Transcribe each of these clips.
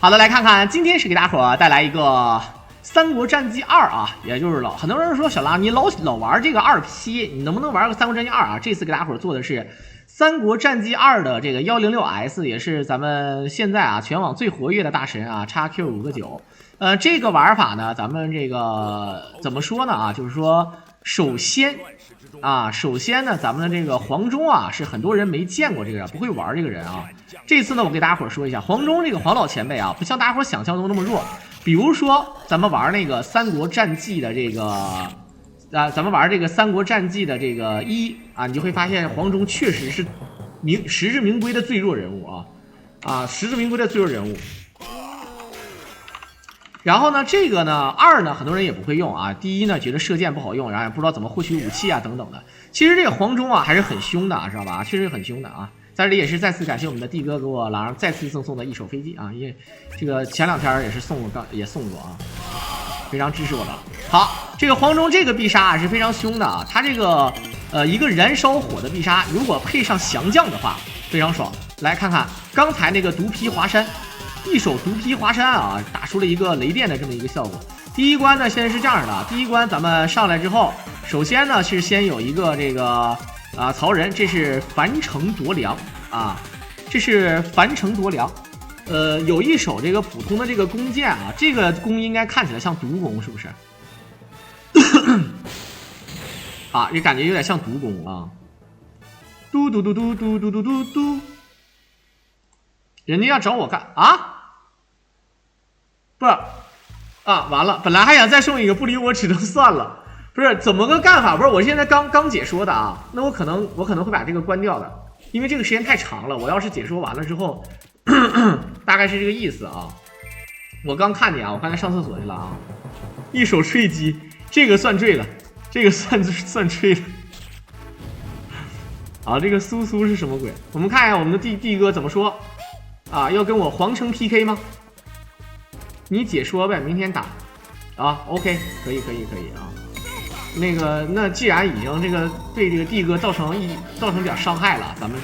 好的，来看看今天是给大伙儿带来一个《三国战记2》啊，也就是很多人说小狼你老玩这个2P，你能不能玩个《三国战记2》啊？这次给大伙儿做的是《三国战记2》的这个106S，也是咱们现在啊全网最活跃的大神啊 XQ5个9。这个玩法呢，咱们这个怎么说呢啊？就是说，首先呢，咱们的这个黄忠啊，是很多人没见过这个人，不会玩这个人啊。这次呢，我给大家伙说一下，黄忠这个黄老前辈啊，不像大家伙想象中那么弱。比如说，咱们玩那个《三国战记》的这个咱们玩这个《三国战记》的这个1啊，你就会发现黄忠确实是实至名归的最弱人物啊，实至名归的最弱人物。然后呢，这个呢2呢，很多人也不会用啊。第一呢，觉得射箭不好用，然后也不知道怎么获取武器啊等等的。其实这个黄忠啊还是很凶的，知道吧？确实很凶的啊。在这里也是再次感谢我们的帝哥给我狼再次赠送的一手飞机啊，因为这个前2天也是送过啊，非常支持我的。好，这个黄忠这个必杀是非常凶的啊，他这个一个燃烧火的必杀，如果配上降将的话，非常爽。来看看刚才那个毒劈华山。一手毒劈华山啊，打出了一个雷电的这么一个效果。第一关呢，现在是这样的，第一关咱们上来之后，首先呢是先有一个这个曹仁，这是樊城夺粮啊，这是樊城夺粮。有一手这个普通的这个弓箭啊，这个弓应该看起来像毒弓，是不是？啊，这感觉有点像毒弓啊。嘟嘟嘟嘟嘟嘟嘟嘟嘟。人家要找我干啊？不是啊，完了，本来还想再送一个，不理我只能算了。不是怎么个干法？不是，我现在刚解说的啊，那我可能会把这个关掉的，因为这个时间太长了。我要是解说完了之后，大概是这个意思啊。我刚看见啊，我刚才上厕所去了啊。一手坠击，这个算坠了，这个算坠了。啊，这个苏是什么鬼？我们看一下我们的帝哥怎么说。啊，要跟我皇城 PK 吗？你解说呗，明天打。啊 ，OK， 可以啊。那个，那既然已经这个对这个帝哥造成点伤害了，咱们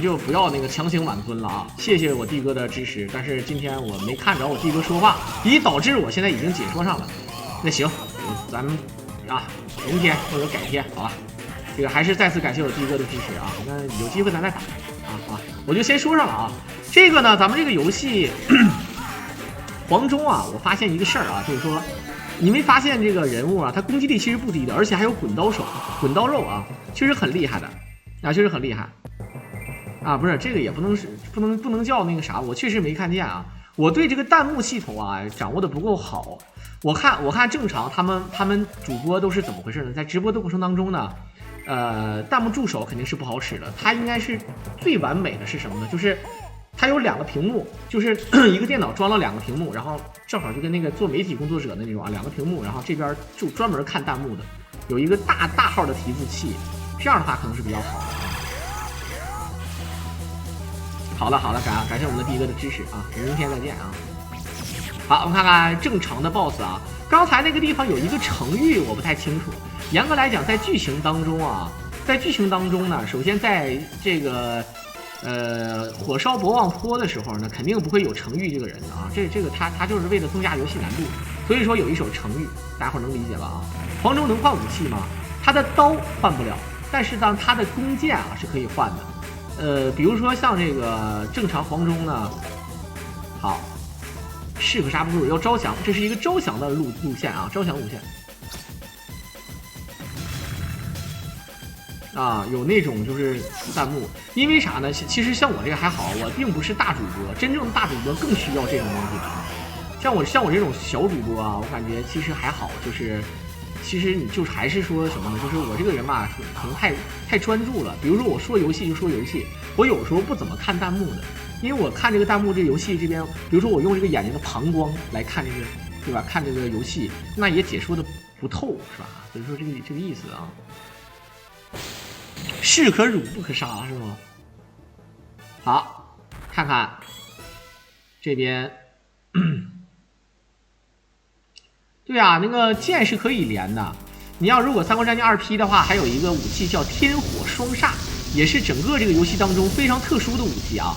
就不要那个强行挽尊了啊！谢谢我帝哥的支持，但是今天我没看着我帝哥说话，以导致我现在已经解说上了。那行，咱们啊，明天或者改天，好吧？这个还是再次感谢我帝哥的支持啊！那有机会咱再打啊！我就先说上了啊。这个呢，咱们这个游戏黄忠啊，我发现一个事儿啊，就是说，你没发现这个人物啊，他攻击力其实不低的，而且还有滚刀肉啊，确实很厉害的啊，确实很厉害啊。不是这个也不能叫那个啥，我确实没看见啊。我对这个弹幕系统啊掌握的不够好。我看正常他们主播都是怎么回事呢？在直播的过程当中呢，弹幕助手肯定是不好使的，它应该是最完美的是什么呢？就是它有2个屏幕，就是一个电脑装了2个屏幕，然后正好就跟那个做媒体工作者的那种啊，2个屏幕，然后这边就专门看弹幕的，有一个大号的提字器，这样的话可能是比较好的。好了，感谢我们的帝哥的支持啊，明天再见啊。好，我们看看正常的 BOSS 啊，刚才那个地方有一个成语我不太清楚，严格来讲，在剧情当中呢，首先在这个火烧博望坡的时候呢，肯定不会有程昱这个人的啊，这个他就是为了增加游戏难度，所以说有一手程昱，大家伙能理解吧啊？黄忠能换武器吗？他的刀换不了，但是呢，他的弓箭啊是可以换的。比如说像这个正常黄忠呢，好，士可杀不入，要招降，这是一个招降的路线啊，招降路线。啊，有那种就是弹幕，因为啥呢？其实像我这个还好，我并不是大主播，真正的大主播更需要这种东西。像我这种小主播啊，我感觉其实还好，就是其实你就还是说什么呢？就是我这个人吧，可能太专注了。比如说我说游戏就说游戏，我有时候不怎么看弹幕的，因为我看这个弹幕，这个游戏这边，比如说我用这个眼睛的膀胱来看这个，对吧？看这个游戏，那也解说的不透，是吧？所以说这个意思啊。士可辱不可杀是吗？好，看看这边，对啊，那个剑是可以连的。你要如果三国战记2P 的话，还有一个武器叫天火双煞，也是整个这个游戏当中非常特殊的武器啊。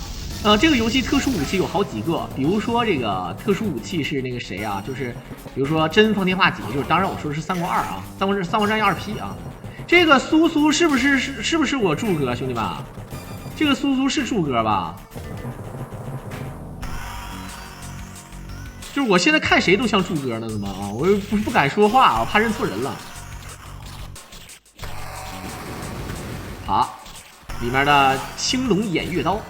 这个游戏特殊武器有好几个，比如说这个特殊武器是那个谁啊？就是比如说真方天画戟，就是当然我说的是三国2啊，三国战役2P 啊。这个苏苏是不是我柱哥兄弟们？这个苏苏是柱哥吧？就是我现在看谁都像柱哥呢，怎么啊？我又不敢说话啊，我怕认错人了。好，里面的青龙偃月刀。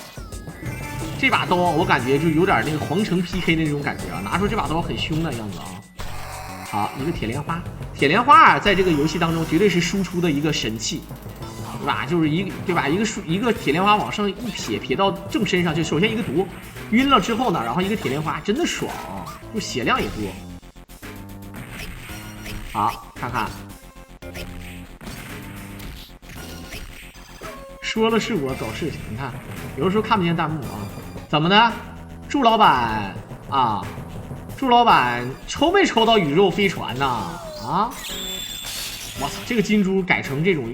这把刀我感觉就有点那个皇城 PK 的那种感觉啊，拿出这把刀很凶的样子啊。好，一个铁莲花，铁莲花啊，在这个游戏当中绝对是输出的一个神器，对吧？就是对吧？一个铁莲花往上一撇到正身上，就首先一个毒，晕了之后呢，然后一个铁莲花，真的爽啊，就血量也多。好，看看，说了是我搞事情，你看，有的时候看不见弹幕啊。怎么的，祝老板啊，祝老板抽没抽到宇宙飞船呢？啊！我操，这个金珠改成这种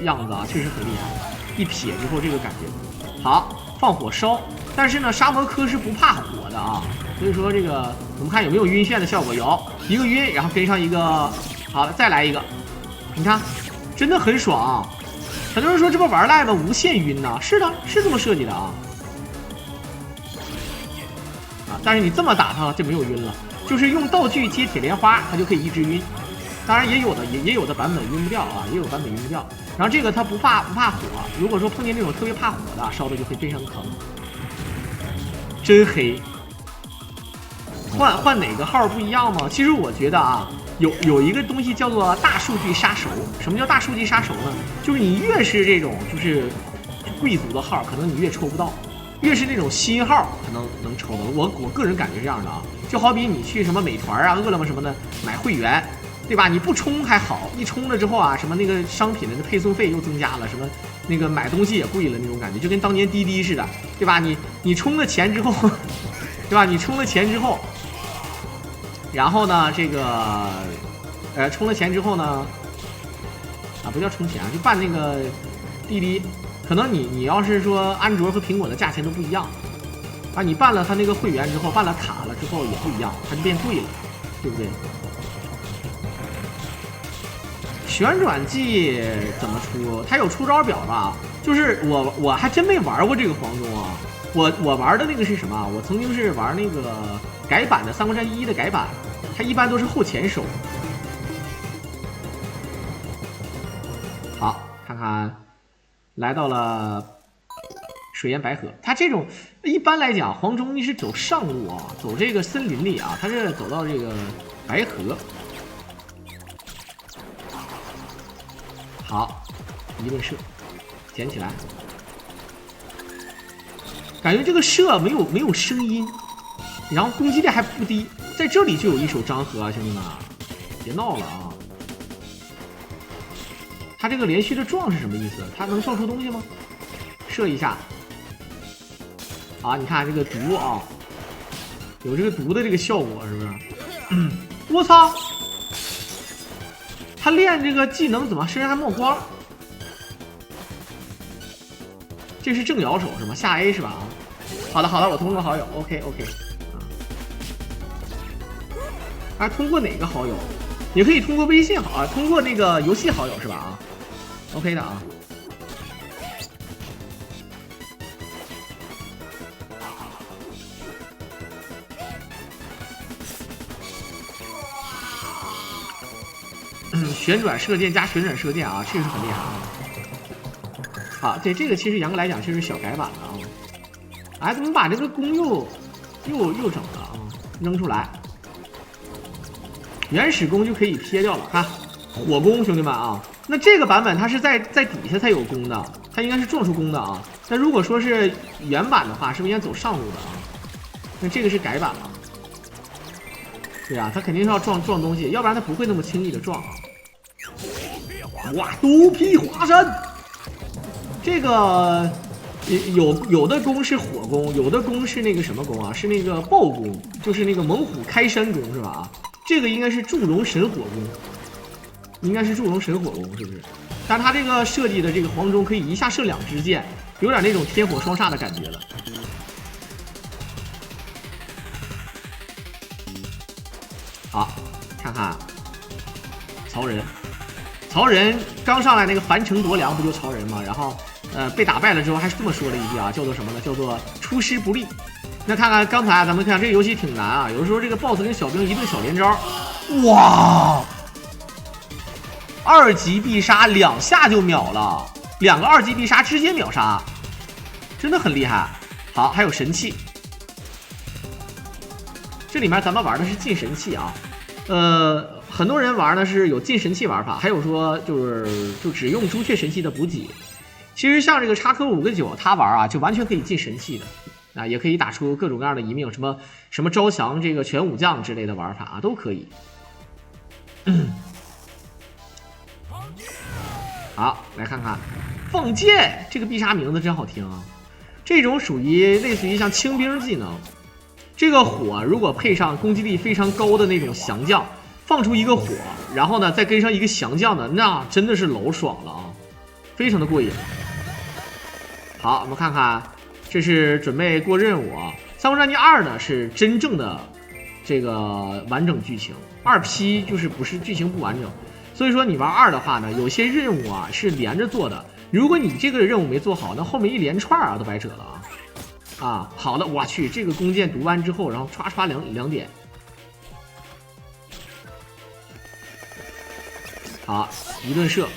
样子啊，确实很厉害。一撇之后这个感觉，好，放火烧。但是呢，沙摩柯是不怕火的啊，所以说这个我们看有没有晕眩的效果？有一个晕，然后跟上一个，好了，再来一个，你看，真的很爽。很多人说这不玩赖吗？无限晕呐，是的，是这么设计的啊。但是你这么打它就没有晕了，就是用道具接铁莲花，它就可以一直晕。当然也有的版本晕不掉啊，也有版本晕不掉。然后这个它不怕火，如果说碰见这种特别怕火的，烧的就会非常疼。真黑。换哪个号不一样吗？其实我觉得啊，有一个东西叫做大数据杀熟。什么叫大数据杀熟呢？就是你越是这种就是贵族的号，可能你越抽不到。越是那种新号可能能抽到，我个人感觉是这样的啊，就好比你去什么美团啊、饿了么什么的买会员，对吧？你不充还好，一充了之后啊，什么那个商品的配送费又增加了，什么那个买东西也贵了那种感觉，就跟当年滴滴似的，对吧？你充了钱之后，对吧？你充了钱之后，然后呢，这个充了钱之后呢，啊不叫充钱啊，就办那个滴滴。可能你要是说安卓和苹果的价钱都不一样，啊，你办了它那个会员之后，办了卡了之后也不一样，它就变贵了，对不对？旋转技怎么出？它有出招表吧？就是我还真没玩过这个黄忠啊，我玩的那个是什么？我曾经是玩那个改版的《三国战1》的改版，它一般都是后前手。好，看看。来到了水淹白河，它这种一般来讲，黄忠义是走上路啊，走这个森林里啊，他是走到这个白河。好，一顿射，捡起来，感觉这个射没有声音，然后攻击力还不低，在这里就有一手张合啊，兄弟们，别闹了啊！他这个连续的撞是什么意思？他能撞出东西吗？射一下，啊，你看这个毒啊，有这个毒的这个效果是不是？我操！他练这个技能怎么身上还冒光？这是正摇手是吗？下 A 是吧？啊，好的，我通过好友 ，OK。啊，通过哪个好友？也可以通过微信好啊，通过那个游戏好友是吧？啊。OK 的啊，旋转射箭加旋转射箭啊，确实很厉害啊。好，对这个其实严格来讲就是小改版的啊。哎，怎么把这个弓又整了啊？扔出来，原始弓就可以撇掉了，看火弓，兄弟们啊。那这个版本它是在底下才有弓的，它应该是撞出弓的啊。那如果说是原版的话，是不是应该走上路的啊？那这个是改版了，对啊，它肯定是要撞东西，要不然它不会那么轻易的撞啊。哇，毒劈华山，这个有的弓是火弓，有的弓是那个什么弓啊？是那个暴弓，就是那个猛虎开山弓是吧？啊，这个应该是祝融神火弓。应该是祝融神火弓是不是？但是它这个设计的这个黄忠可以一下射2支箭，有点那种天火双煞的感觉了。好，看看曹仁，曹仁刚上来那个樊城夺粮不就曹仁吗？然后被打败了之后还是这么说了一句啊，叫做什么呢？叫做出师不利。那看看刚才啊，咱们看这个游戏挺难啊，有的时候这个 BOSS 跟小兵一顿小连招，哇！2级必杀2下就秒了，2个2级必杀直接秒杀，真的很厉害。好，还有神器，这里面咱们玩的是进神器啊。很多人玩呢是有进神器玩法，还有说就只用朱雀神器的补给。其实像这个插科5个9，他玩啊就完全可以进神器的啊，也可以打出各种各样的一命，什么招降这个全武将之类的玩法啊都可以。好，来看看放箭这个必杀名字真好听啊！这种属于类似于像轻兵技能，这个火如果配上攻击力非常高的那种降将，放出一个火，然后呢再跟上一个降将的，那真的是老爽了啊，非常的过瘾。好，我们看看，这是准备过任务啊。《三国战记2》呢是真正的这个完整剧情，2P 就是不是剧情不完整。所以说你玩2的话呢，有些任务啊是连着做的，如果你这个任务没做好，那后面一连串啊都白扯了啊！啊，好的，我去，这个弓箭读完之后，然后唰唰两点，好，一顿射。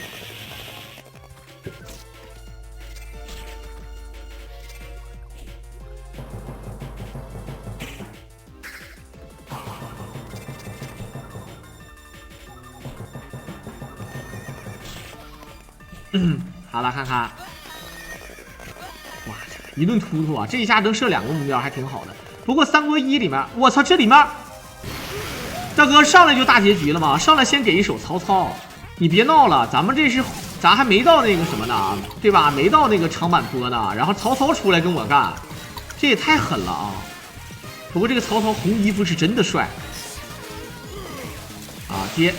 好了，看看，哇，一顿突突啊！这一下能射2个目标，还挺好的。不过《三国1》里面，我操，这里面大哥上来就大结局了吗？上来先给一手曹操，你别闹了，咱还没到那个什么呢，对吧？没到那个长坂坡呢，然后曹操出来跟我干，这也太狠了啊！不过这个曹操红衣服是真的帅啊！接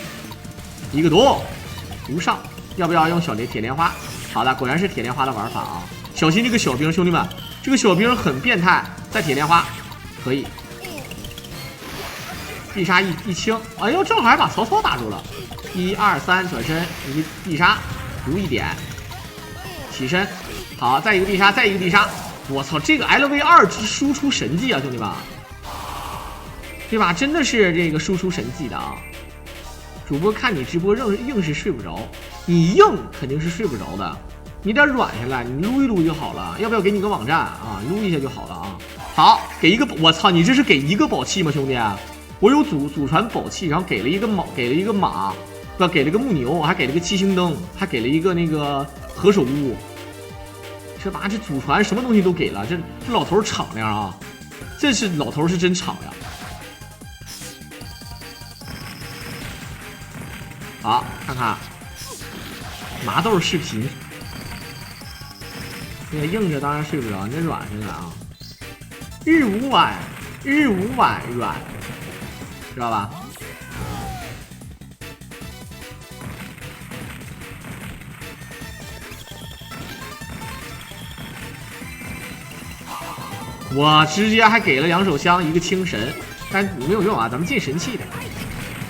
一个毒上。要不要用铁莲花？好的，果然是铁莲花的玩法啊！小心这个小兵，兄弟们，这个小兵很变态。再铁莲花，可以必杀一清，哎呦，正好还把曹操打住了。1、2、3，转身一必杀，读一点，起身，好，再一个必杀，再一个必杀。我操，这个 LV2 输出神技啊，兄弟们，对吧？真的是这个输出神技的啊！主播看你直播硬是睡不着，你硬肯定是睡不着的，你得软下来，你撸一撸就好了。要不要给你个网站啊？撸一下就好了啊。好，给一个，我操，你这是给一个宝器吗，兄弟？我有祖传宝器，然后给了一个马，不，给了个木牛，还给了个7星灯，还给了一个那个何首乌。这把这祖传什么东西都给了，这老头敞亮啊！这是老头是真敞亮。好，看看麻豆视频，那个硬着当然睡不着，你得软下来啊。日午晚软，知道吧？我直接还给了2手香，一个清神，但没有用啊，咱们进神器的。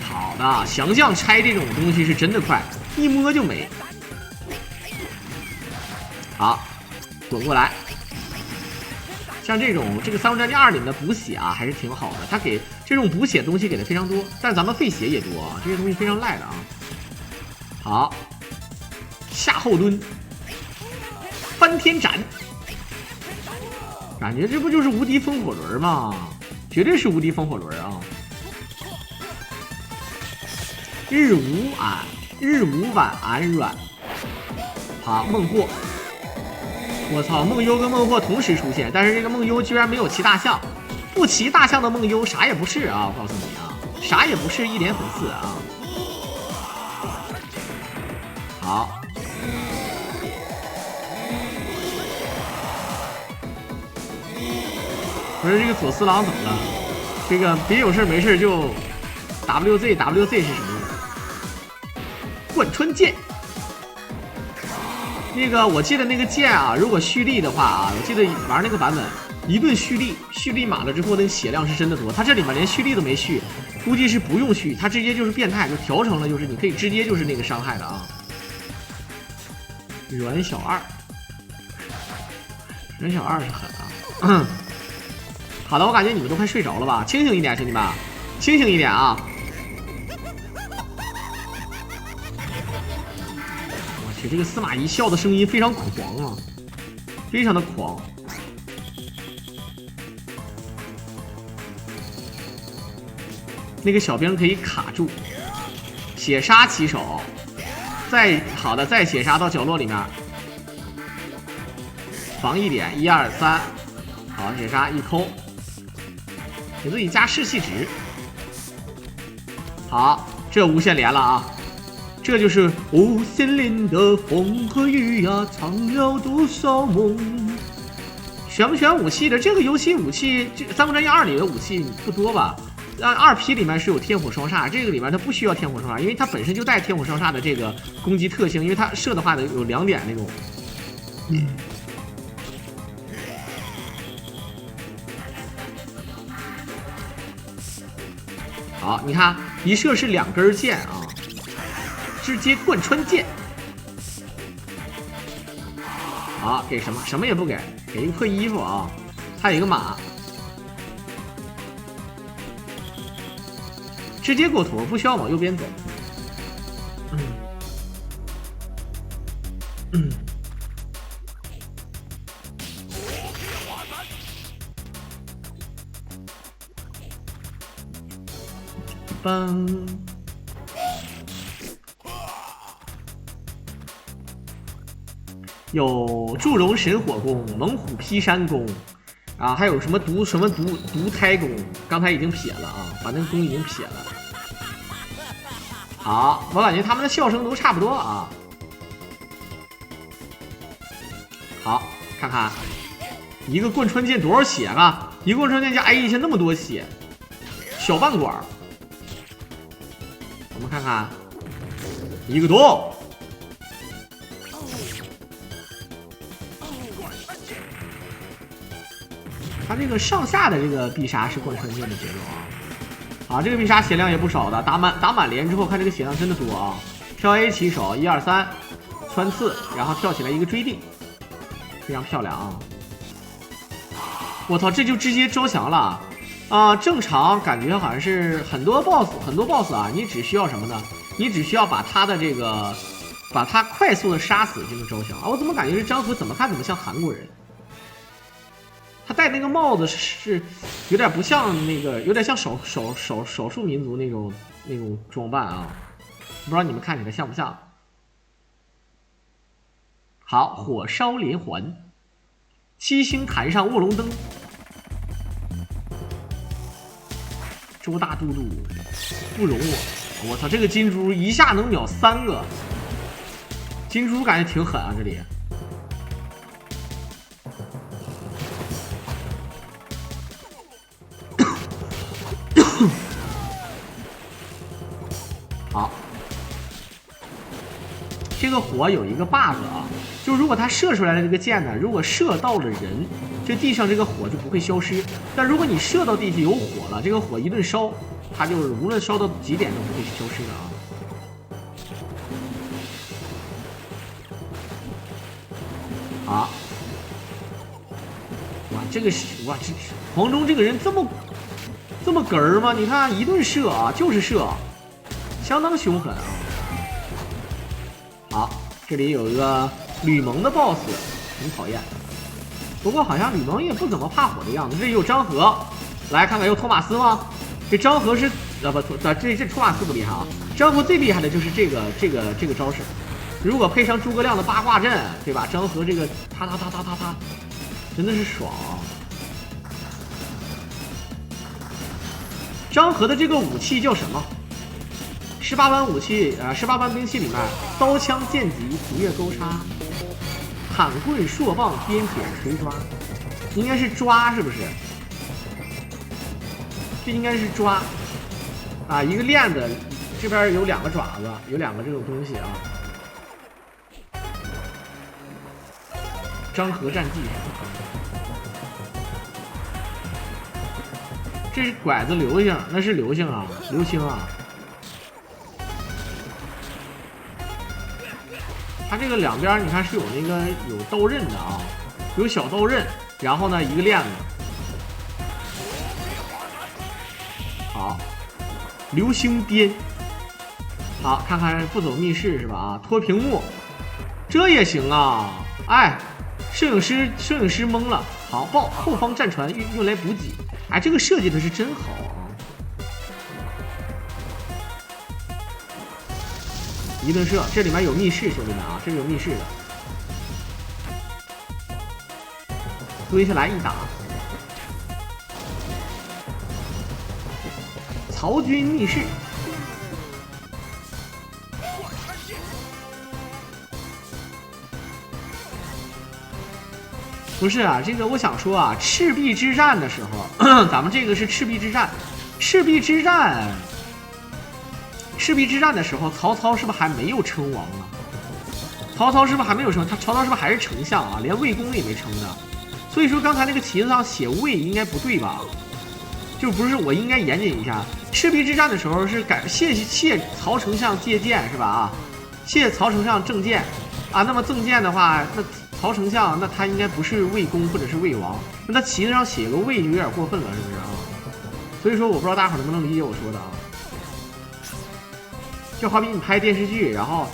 好的，降将拆这种东西是真的快，一摸就没。好，滚过来。像这个《三国战记2》里面的补血啊，还是挺好的。它给这种补血东西给的非常多，但是咱们费血也多啊，这些东西非常赖的啊。好，下后蹲，翻天斩，感觉这不就是无敌风火轮吗？绝对是无敌风火轮啊！日午晚安软。好，梦惑。我操，梦幽跟梦惑同时出现，但是这个梦幽居然没有骑大象，不骑大象的梦幽啥也不是啊！我告诉你啊，啥也不是，一脸粉刺啊！好，不是这个左四郎怎么了？这个别有事没事就 WZ 是什么意思？贯穿剑。那个我记得那个剑啊，如果蓄力的话啊，我记得玩那个版本，一顿蓄力满了之后，那个血量是真的多。它这里面连蓄力都没蓄，估计是不用蓄，它直接就是变态，就调成了就是你可以直接就是那个伤害的啊。阮小二是狠啊。好的，我感觉你们都快睡着了吧？清醒一点，兄弟们，清醒一点啊！我去，这个司马懿笑的声音非常狂啊，非常的狂。那个小兵可以卡住，血杀起手，再血杀到角落里面，防一点，1、2、3，好，血杀一抠。给自己加士气值，好，这无限连了啊！这就是无限连的风和雨呀，藏了多少梦。选不选武器的？这个游戏武器，这《三国战役2》里的武器不多吧？2P 里面是有天火双煞，这个里面它不需要天火双煞，因为它本身就带天火双煞的这个攻击特性，因为它射的话有2点那种。好，你看一射是2根箭啊，直接贯穿箭。好，给什么也不给，给一个破衣服啊，还有一个马，直接过图，不需要往右边走。嘣！有祝融神火功、猛虎劈山功，啊，还有什么毒胎功，刚才已经撇了啊，把那个功已经撇了。好，我感觉他们的笑声都差不多啊。好，看看一个贯穿剑多少血啊？一个贯穿剑加 A 一下那么多血，小半管。我们看看，一个多。他这个上下的这个必杀是贯穿剑的节奏啊。好，这个必杀血量也不少的，打满连之后，看这个血量真的多啊！跳 A 起手，1、2、3，穿刺，然后跳起来一个追定，非常漂亮啊！我操，这就直接招降了啊！正常感觉好像是很多 BOSS 啊，你只需要什么呢？你只需要把他的这个，把他快速的杀死就能招降啊！我怎么感觉这张合怎么看怎么像韩国人？他戴那个帽子是有点不像那个，有点像少数民族那种装扮啊，不知道你们看起来像不像？好，火烧连环，7星坛上卧龙灯，周大都督不容我操，这个金猪一下能秒3个，金猪感觉挺狠啊，这里。好，这个火有一个 bug 啊，就如果它射出来的这个箭呢，如果射到了人，这地上这个火就不会消失。但如果你射到地下有火了，这个火一顿烧，它就是无论烧到几点都不会消失的啊。好，哇，这个是哇，这黄忠这个人这么哏儿吗？你看一顿射啊，就是射。相当凶狠啊！好，这里有一个吕蒙的 BOSS， 很讨厌。不过好像吕蒙也不怎么怕火的样子。这里有张合，来看看有托马斯吗？这张合是这托马斯不厉害啊。张合最厉害的就是这个招式。如果配上诸葛亮的八卦阵，对吧？张合这个他，真的是爽啊！张合的这个武器叫什么？18般武器18般兵器里面，刀枪剑戟斧钺钩叉，砍棍槊棒鞭锏锤抓，应该是抓是不是？这应该是抓啊！一个链子，这边有2个爪子，有2个这种东西啊。漳河战记。这是拐子流星，那是流星啊，流星啊。它这个两边你看是有那个有刀刃的啊，有小刀刃，然后呢一个链子。好，流星鞭。好，看看不走密室是吧？啊，拖屏幕，这也行啊！哎，摄影师懵了。好，后方战船用来补给。哎，这个设计的是真好啊！一顿射，这里面有密室，兄弟们啊，这里有密室的。蹲下来一打，曹军密室。不是啊，这个我想说啊，赤壁之战的时候，咱们这个是赤壁之战，赤壁之战的时候，曹操是不是还没有称王啊？曹操是不是还没有称？曹操是不是还是丞相啊？连魏公也没称的。所以说刚才那个旗子上写魏应该不对吧？就不是，我应该严谨一下。赤壁之战的时候是谢曹丞相借剑是吧？啊，谢曹丞相赠剑啊。那么赠剑的话，那曹丞相那他应该不是魏公或者是魏王，那他旗子上写个魏就有点过分了，是不是啊？所以说我不知道大家伙能不能理解我说的啊。就好比你拍电视剧，然后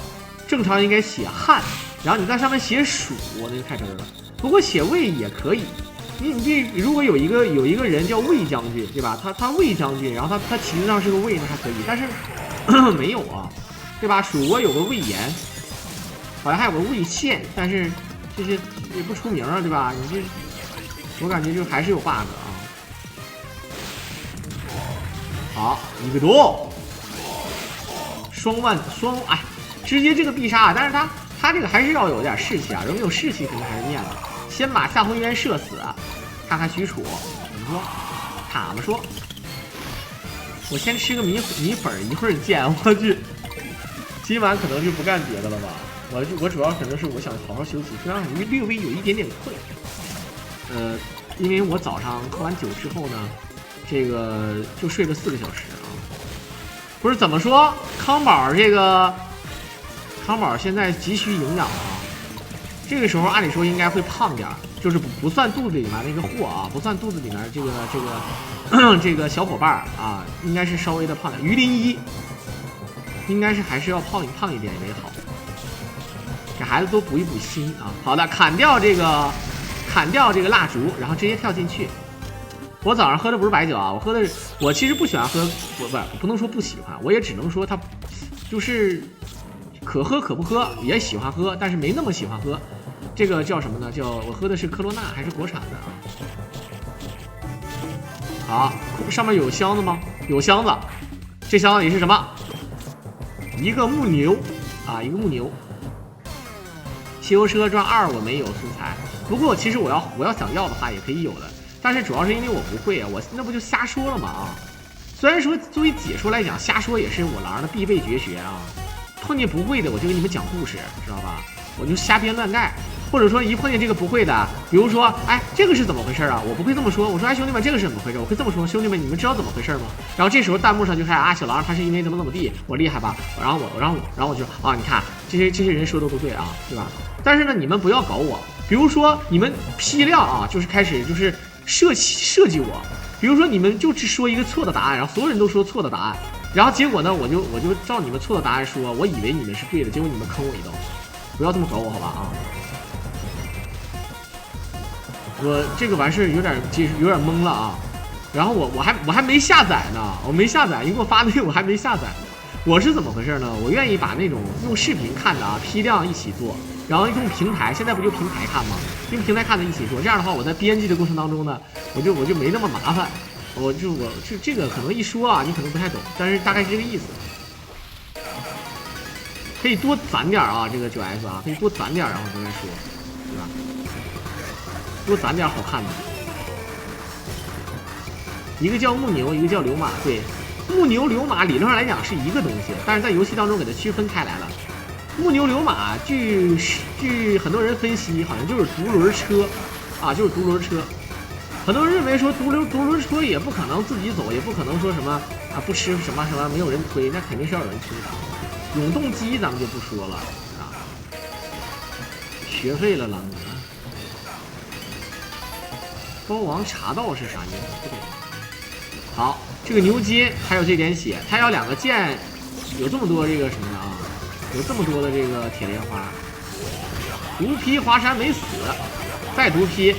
正常应该写汉，然后你在上面写蜀，那就太真了。不过写魏也可以，你如果有一个人叫魏将军，对吧？他魏将军，然后他旗子上是个魏，那还可以。但是没有啊，对吧？蜀国有个魏延，好像还有个魏献，但是这些也不出名啊，对吧？你这我感觉就还是有 bug 啊。好，一个多。哎，直接这个必杀，但是他这个还是要有点士气啊，人有士气肯定还是念的。先把夏侯渊射死，看看许褚怎么说。他们说，我先吃个米粉，一会儿见。我去，今晚可能就不干别的了吧？我主要可能是我想好好休息，虽然略微有一点点困。因为我早上喝完酒之后呢，这个就睡了4个小时啊。不是怎么说，康宝现在急需营养啊。这个时候按理说应该会胖点，就是不算肚子里面那个货啊，不算肚子里面这个小伙伴啊，应该是稍微的胖点。鱼鳞一应该是还是要胖一点为好，给孩子多补一补心啊。好的，砍掉这个蜡烛，然后直接跳进去。我早上喝的不是白酒啊，我其实不喜欢喝，不能说不喜欢，我也只能说它就是可喝可不喝，也喜欢喝，但是没那么喜欢喝。这个叫什么呢？叫我喝的是科罗娜，还是国产的啊？好，上面有箱子吗？有箱子，这箱子里是什么？一个木牛啊，一个木牛。汽油车转2我没有素材，不过其实我要想要的话也可以有的。但是主要是因为我不会啊，我那不就瞎说了吗啊？虽然说作为解说来讲，瞎说也是我狼的必备绝学啊。碰见不会的，我就给你们讲故事，知道吧？我就瞎编乱盖，或者说一碰见这个不会的，比如说，哎，这个是怎么回事啊？我不会这么说，我说，哎，兄弟们，这个是怎么回事？我会这么说，兄弟们，你们知道怎么回事吗？然后这时候弹幕上就开始啊，小狼他是因为怎么地，我厉害吧？然后我就啊，你看这些人说的都对啊，对吧？但是呢，你们不要搞我，比如说你们批量啊，就是开始就是设计我，比如说你们就只说一个错的答案，然后所有人都说错的答案，然后结果呢，我就照你们错的答案说，我以为你们是对的，结果你们坑我一刀，不要这么搞我好吧啊！我这个完事有点懵了啊，然后我还没下载呢，我没下载，你给我发那个我还没下载，我是怎么回事呢？我愿意把那种用视频看的啊批量一起做。然后用平台，现在不就平台看吗？用平台看的一起做，这样的话，我在编辑的过程当中呢，我就没那么麻烦。这个可能一说啊，你可能不太懂，但是大概是这个意思。可以多攒点啊，这个9S 啊，可以多攒点，然后再说，对吧？多攒点好看的。一个叫木牛，一个叫流马，对，木牛流马理论上来讲是一个东西，但是在游戏当中给它区分开来了。木牛流马，据很多人分析，好像就是独轮车，啊，就是独轮车。很多人认为说独轮车也不可能自己走，也不可能说什么啊不吃什么没有人推，那肯定是要有人推的。永动机咱们就不说了啊，学废了狼哥。包王茶道是啥意思？不懂。好，这个牛筋还有这点血，他要2个剑，有这么多这个什么的啊，有这么多的这个铁莲花。毒劈华山没死，再毒劈。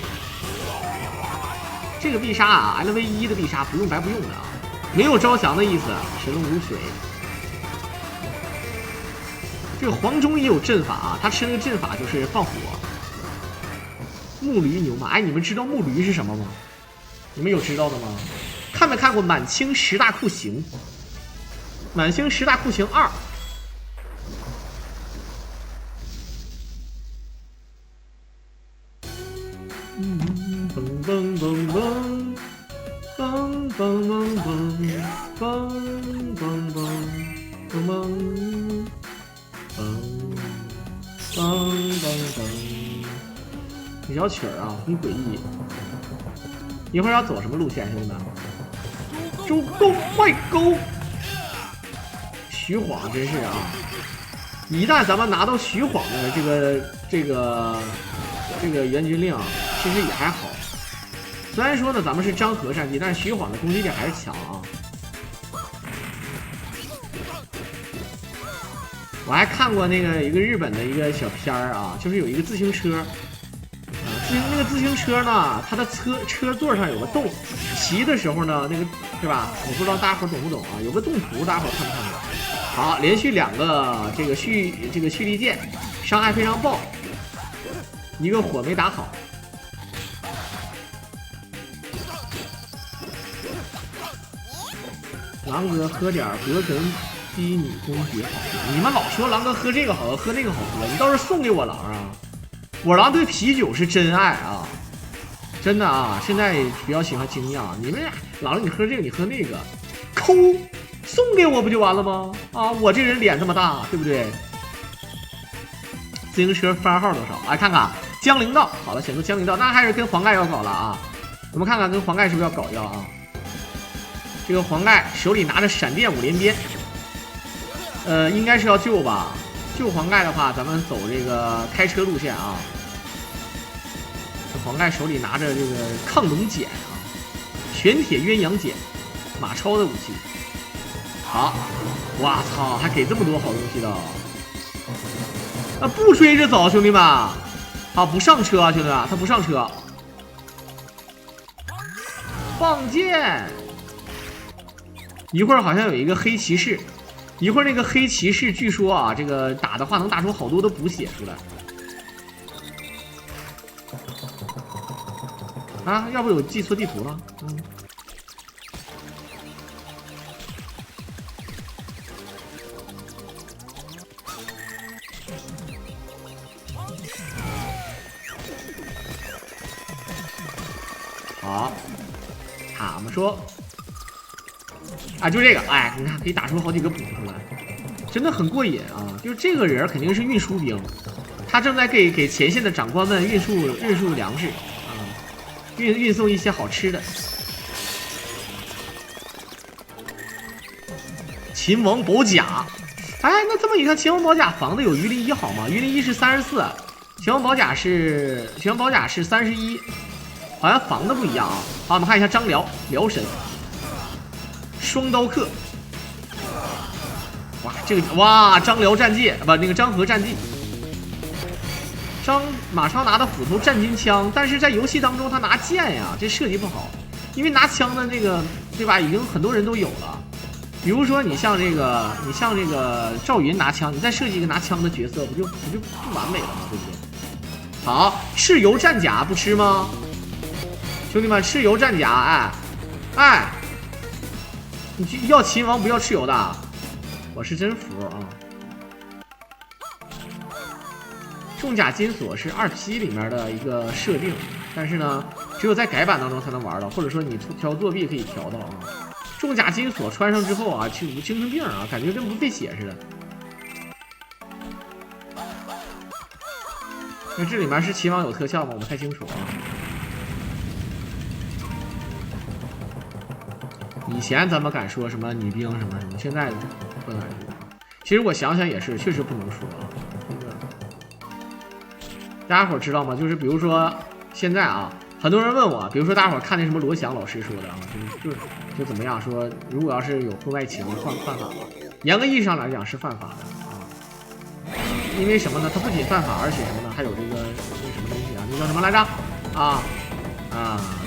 这个必杀啊 ，LV1的必杀不用白不用的啊，没有招降的意思。神龙如水。这个黄忠也有阵法啊，他吃那个阵法就是放火。木驴牛马，哎，你们知道木驴是什么吗？你们有知道的吗？看没看过《满清10大酷刑》？《满清10大酷刑2》。嘣嘣嘣嘣，嘣嘣嘣嘣，嘣嘣嘣嘣嘣，嘣嘣嘣。这小曲儿啊，很诡异。一会儿要走什么路线，兄弟们？周公坏钩，徐晃真是啊！一旦咱们拿到徐晃的这个援军令，其实也还好。虽然说呢，咱们是张合战绩，但是徐晃的攻击力还是强啊。我还看过那个一个日本的一个小片儿啊，就是有一个自行车。那个自行车呢，它的车座上有个洞，骑的时候呢，那个对吧？我不知道大家伙懂不懂啊？有个动图，大家伙看不看过？好，连续2个这个蓄力剑，伤害非常爆，一个火没打好。狼哥喝点格根低女公爵好喝，你们老说狼哥喝这个好喝，喝那个好喝，你倒是送给我狼啊！我狼对啤酒是真爱啊，真的啊！现在比较喜欢精酿，你们狼你喝这个你喝那个，抠送给我不就完了吗？啊，我这人脸这么大，对不对？自行车番号多少？来看看江陵道，好了，选择江陵道，那还是跟黄盖要搞了啊！我们看看跟黄盖是不是要搞掉啊？这个黄盖手里拿着闪电5连鞭，应该是要救吧？救黄盖的话，咱们走这个开车路线啊。这黄盖手里拿着这个亢龙锏啊，玄铁鸳鸯锏，马超的武器。好，哇操，还给这么多好东西的。啊，不追着走，兄弟们。好，不上车啊，兄弟们，他不上车。放箭。一会儿好像有一个黑骑士。一会儿那个黑骑士据说啊，这个打的话能打出好多的补血出来。啊，要不有记错地图了？好，他们说。啊，就这个，哎，你看可以打出好几个补出来，真的很过瘾啊！就是这个人肯定是运输兵，他正在给前线的长官们运输粮食啊，运送一些好吃的。秦王宝甲，哎，那这么一看，秦王宝甲防的有鱼鳞1好吗？鱼鳞1是34，秦王宝甲是31，好像防的不一样啊。好，我们看一下张辽，辽神。双刀客，哇，这个哇，张辽战绩不，那个张合战绩，马超拿的斧头战金枪，但是在游戏当中他拿剑呀，这设计不好，因为拿枪的那个对吧，已经很多人都有了，比如说你像这个赵云拿枪，你再设计一个拿枪的角色，不就不完美了吗？对不对？好，蚩尤战甲不吃吗？兄弟们，蚩尤战甲，哎。你要秦王不要蚩尤的，我是真服啊！重甲金锁是2P 里面的一个设定，但是呢，只有在改版当中才能玩到，或者说你调作弊可以调到啊。重甲金锁穿上之后啊，就精神病啊，感觉跟不费血似的。那这里面是期望有特效吗？我不太清楚啊。以前咱们敢说什么女兵什么什么，现在不敢说。其实我想想也是，确实不能说啊。这个大家伙知道吗？就是比如说现在啊，很多人问我，比如说大家伙看那什么罗翔老师说的啊，就怎么样说，如果要是有婚外情犯法吗？严格意义上来讲是犯法的啊。因为什么呢？它不仅犯法，而且什么呢？还有这个那什么东西啊？那叫什么来着？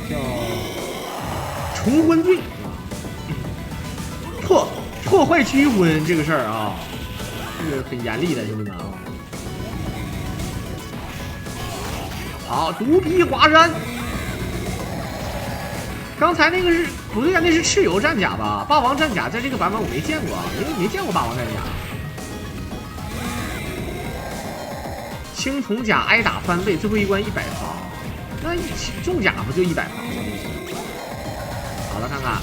叫重婚罪啊！破坏居婚这个事儿啊，是很严厉的，兄弟们啊！好，独臂华山。刚才那个是不对啊？那是蚩尤战甲吧？霸王战甲在这个版本我没见过，没见过霸王战甲。青铜甲挨打翻倍，最后一关100发，那重甲不就100发吗？好了，看看。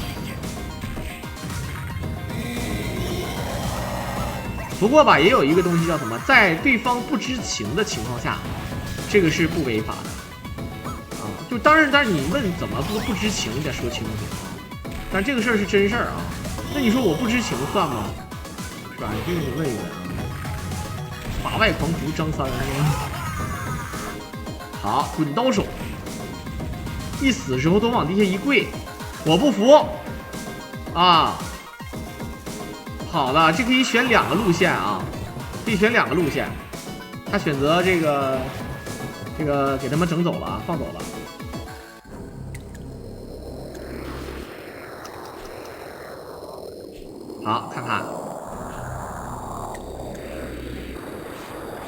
不过吧，也有一个东西叫什么，在对方不知情的情况下，这个是不违法的啊。就当然你问怎么不知情，你得说清楚啊。但这个事儿是真事儿啊。那你说我不知情算吗？是吧？你这个得问一问啊。法外狂徒张三，好，滚刀手，一死时候都往地下一跪，我不服啊！好了，这可以选2个路线啊，可以选2个路线。他选择这个给他们整走了啊，放走了。好，看看。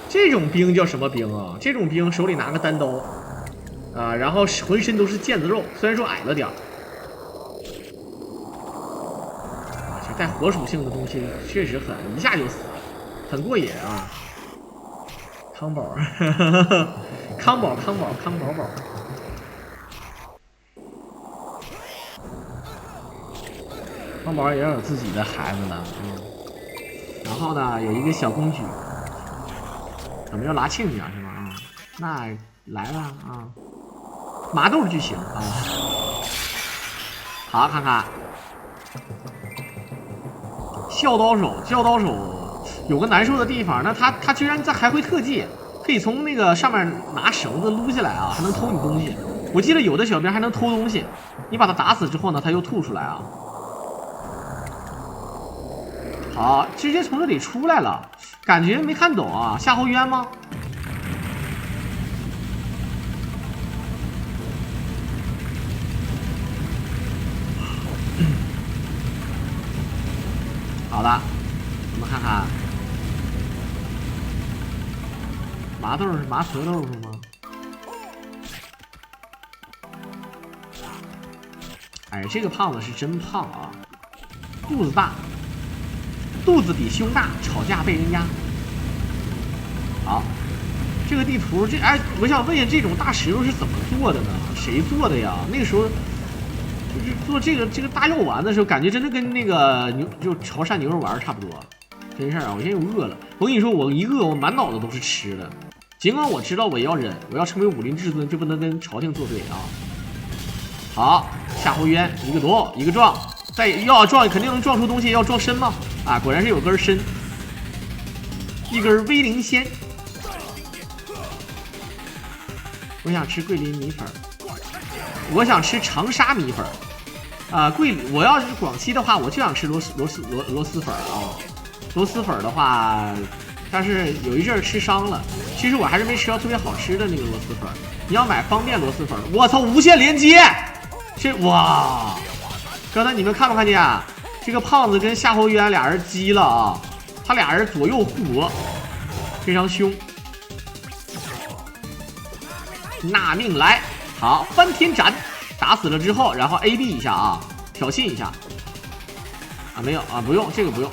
这种兵叫什么兵啊？这种兵手里拿个单刀，啊，然后浑身都是腱子肉，虽然说矮了点儿，啊，这带火属性的东西确实狠，一下就死，很过瘾啊！康宝，康宝，康宝也要有自己的孩子了，然后呢，有一个小公举。怎么要拿亲家是吗？啊，那来了啊，麻豆剧情啊，好看看，笑刀手有个难受的地方，那他居然还会特技，可以从那个上面拿绳子撸下来啊，还能偷你东西。我记得有的小兵还能偷东西，你把他打死之后呢，他又吐出来啊。好，直接从这里出来了。感觉没看懂啊，夏侯渊吗？好了，我们看看麻豆是麻婆豆腐吗？哎，这个胖子是真胖啊，肚子大。肚子比胸大，吵架被人压。好，这个地图，我想问一下，这种大石头是怎么做的呢？谁做的呀？那个时候就是做这个大药丸的时候，感觉真的跟那个就潮汕牛肉丸差不多。真事儿啊，我现在又饿了。我跟你说，我一饿，我满脑子都是吃的。尽管我知道我要忍，我要成为武林至尊，就不能跟朝廷作对啊。好，夏侯渊一个夺，一个撞。再要撞肯定能撞出东西，要撞参吗？啊，果然是有根参，一根威灵仙。我想吃桂林米粉，我想吃长沙米粉。啊，我要是广西的话，我就想吃螺蛳粉啊。螺蛳粉的话，但是有一阵儿吃伤了。其实我还是没吃到特别好吃的那个螺蛳粉。你要买方便螺蛳粉，我操，无线连接，这哇！刚才你们看没看见啊？这个胖子跟夏侯渊俩人激了啊，他俩人左右互搏，非常凶。纳命来，好，翻天斩，打死了之后，然后 AB 一下啊，挑衅一下。啊，没有啊，不用这个不用，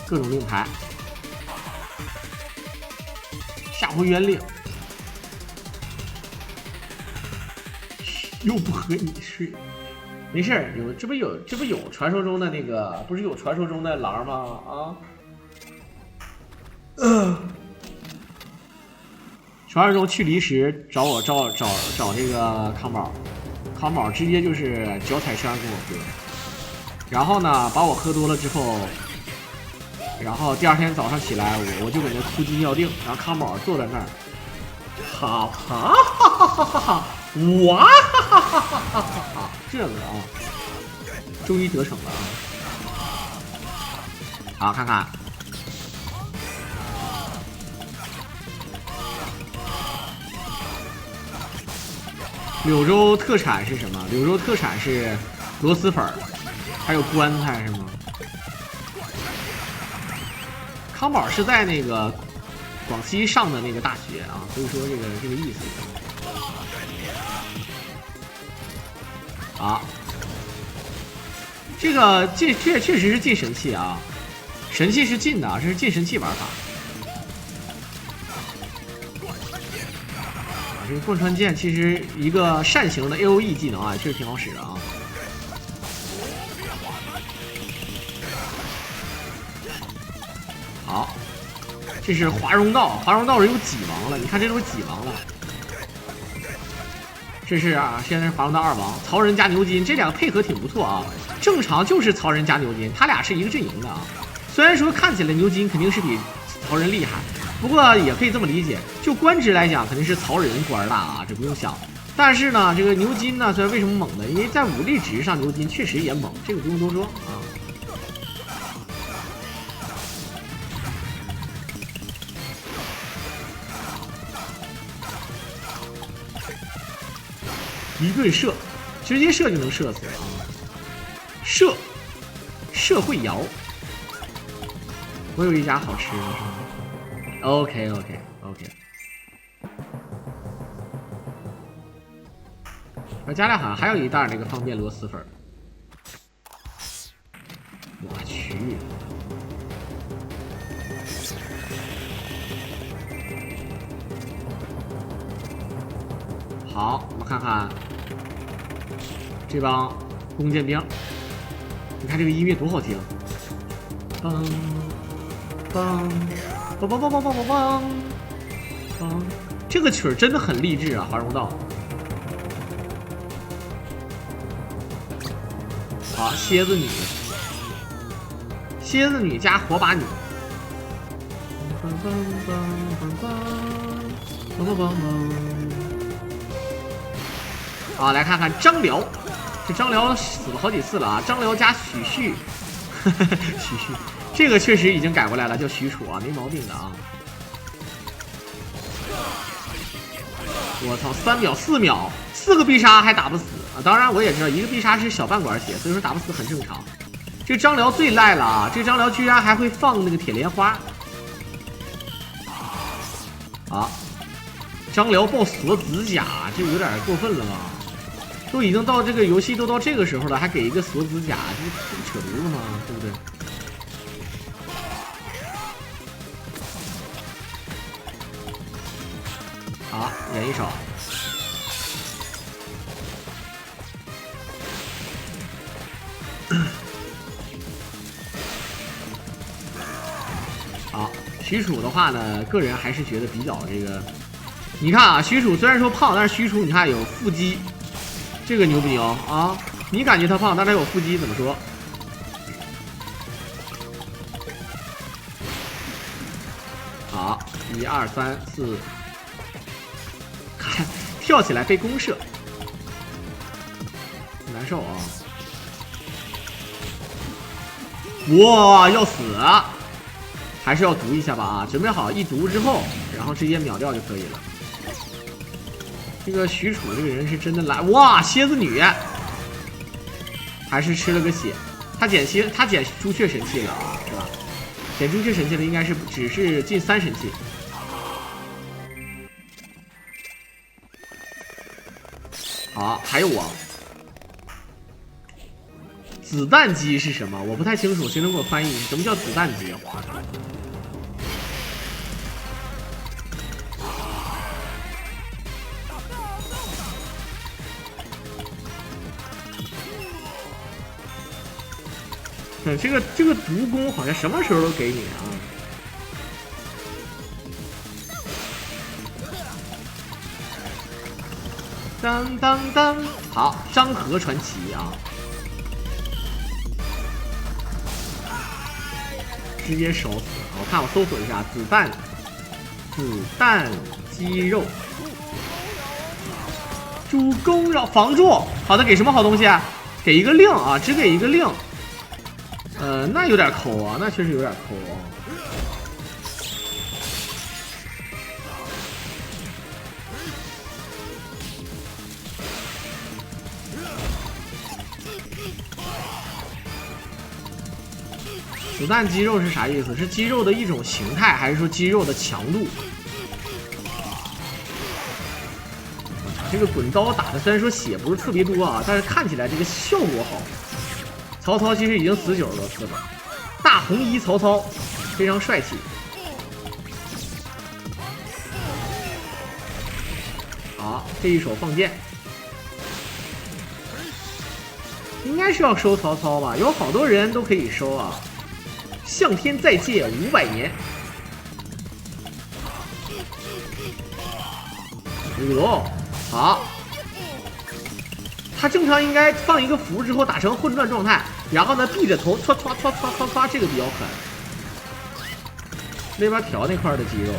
各种令牌。夏侯渊令。又不和你睡，没事儿，这不有传说中的那个，不是有传说中的狼吗？啊，传说中去离石找我找这个康宝，康宝直接就是脚踩山跟我喝，然后呢把我喝多了之后，然后第二天早上起来我就搁那哭鸡尿腚，然后康宝坐在那儿，哈哈哈哈哈哈哈，哇哈哈哈哈哈哈，这个啊，终于得逞了啊！好，看看。柳州特产是什么？柳州特产是螺蛳粉，还有棺材是吗？康宝是在那个广西上的那个大学啊，所以说这个意思。啊，这个确实是进神器啊，神器是进的，这是进神器玩法。这个贯穿剑其实一个扇形的 AOE 技能啊，确实挺好使的啊。好，这是华容道，华容道是有几王了？你看这都是几王了？这是啊，现在是华容道2王，曹仁加牛金，这两个配合挺不错啊。正常就是曹仁加牛金，他俩是一个阵营的啊。虽然说看起来牛金肯定是比曹仁厉害。不过也可以这么理解，就官职来讲，肯定是曹仁官大啊，这不用想。但是呢，这个牛金呢，虽然为什么猛呢？因为在武力值上，牛金确实也猛，这个不用多说啊。一顿射，直接射就能射死啊！射会摇。我有一家好吃的是吗？OK， 我家里好像还有一袋那个方便螺蛳粉。我去！好，我们看看这帮弓箭兵，你看这个音乐多好听！梆梆梆梆梆梆梆梆梆梆，这个曲儿真的很励志啊！华容道。好，蝎子女，蝎子女加火把女。啊，来看看张辽，这张辽死了好几次了啊！张辽加许旭，许旭，这个确实已经改过来了，叫许褚啊，没毛病的啊。我操，3秒4秒，4个必杀还打不死啊！当然我也知道，一个必杀是小半管血，所以说打不死很正常。这张辽最赖了啊！这张辽居然还会放那个铁莲花。啊，张辽爆锁子甲，这有点过分了吧？都已经到这个游戏都到这个时候了，还给一个锁子甲，这不扯犊子吗？对不对？好，忍一手。好，许褚的话呢，个人还是觉得比较这个。你看啊，许褚虽然说胖，但是许褚你看有腹肌，这个牛不牛啊？你感觉他胖，但他有腹肌，怎么说？好，1、2、3、4，看跳起来被公射，难受啊！哇，要死啊！还是要毒一下吧啊！准备好一毒之后，然后直接秒掉就可以了。这个许褚这个人是真的来哇！蝎子女还是吃了个血，他捡朱雀神器了啊，是吧？捡朱雀神器的应该是只是进3神器。好，还有我。子弹机是什么？我不太清楚，谁能给我翻译？什么叫子弹机？这个毒弓好像什么时候都给你啊！当当当，好，张合传奇啊，直接烧死。我看我搜索一下子弹鸡肉，主攻绕防住。好的，给什么好东西啊？给一个令啊，只给一个令。那有点抠啊，那确实有点抠啊。子弹肌肉是啥意思？是肌肉的一种形态，还是说肌肉的强度？这个滚刀打的虽然说血不是特别多啊，但是看起来这个效果好。曹操其实已经死90多次了，大红衣曹操非常帅气。好，这一手放箭，应该是要收曹操吧？有好多人都可以收啊。向天再借500年。哟，好。他正常应该放一个符之后打成混乱状态，然后呢闭着头唰唰唰唰唰唰，这个比较狠。那边调那块的肌肉，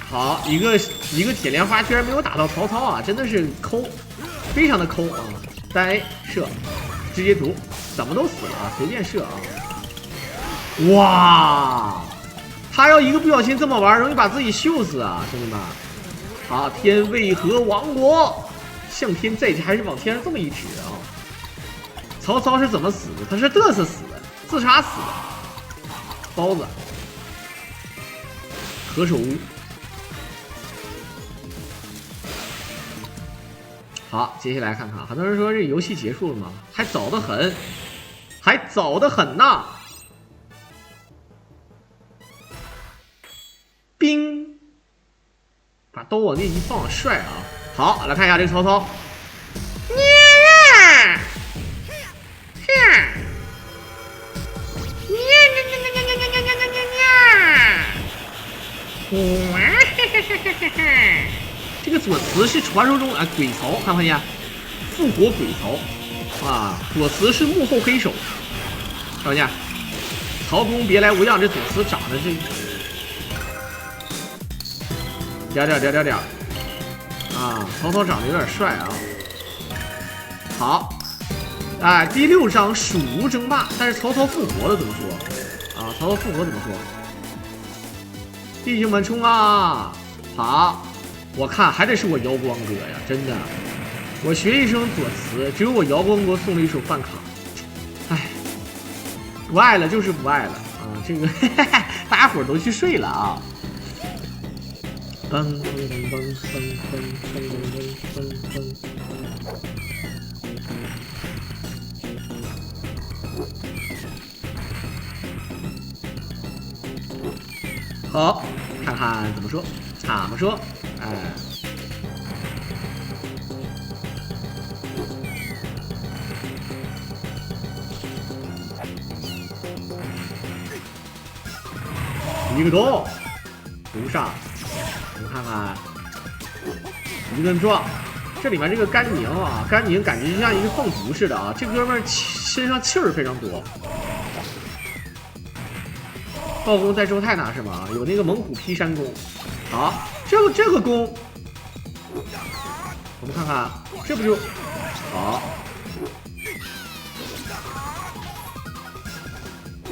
好，一个铁莲花居然没有打到曹操啊，真的是抠，非常的抠啊！单 A 射，直接毒，怎么都死了啊，随便射啊！哇，他要一个不小心这么玩，容易把自己秀死啊，兄弟们！好，天为何亡国？向天再借，还是往天上这么一指啊！曹操是怎么死的？他是嘚瑟死的，自杀死的。包子，何首乌。好，接下来看看，很多人说这游戏结束了吗？还早得很，还早得很呐！冰，把刀往那一放，帅啊！好，来看一下这个曹操，这个左慈是传说中鬼曹，看没见？复活鬼曹啊！左慈是幕后黑手，看没见？曹公别来无恙，这左慈长得这点啊！曹操长得有点帅啊！好，第6章蜀吴争霸，但是曹操复活了，怎么说？啊，曹操复活怎么说？弟兄们冲啊！好。我看还得是我瑶光哥呀，真的，我学一生左慈，只有我瑶光哥送了一手饭卡，哎，不爱了就是不爱了啊！这个大家伙都去睡了啊！嘣嘣嘣嘣嘣嘣嘣嘣。好，看看怎么说，怎么说？一个刀，毒杀，我们看看，一顿撞。这里面这个甘宁啊，甘宁感觉就像一个放毒似的啊，这哥们儿身上气儿非常多。暴攻在周泰那是吗？有那个猛虎劈山弓。好，这个弓，我们看看，这不就好？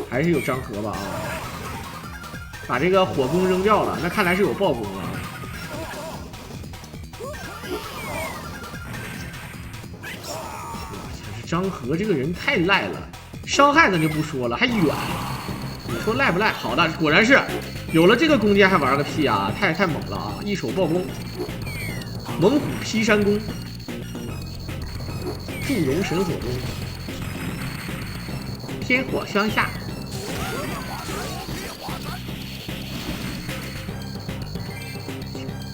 还是有张合吧啊？把这个火攻扔掉了，那看来是有暴攻了。这张合这个人太赖了，伤害咱就不说了，还远。你说赖不赖？好的，果然是有了这个弓箭还玩个屁啊！太猛了啊！一手暴攻，猛虎劈山弓，祝融神锁弓，天火相下。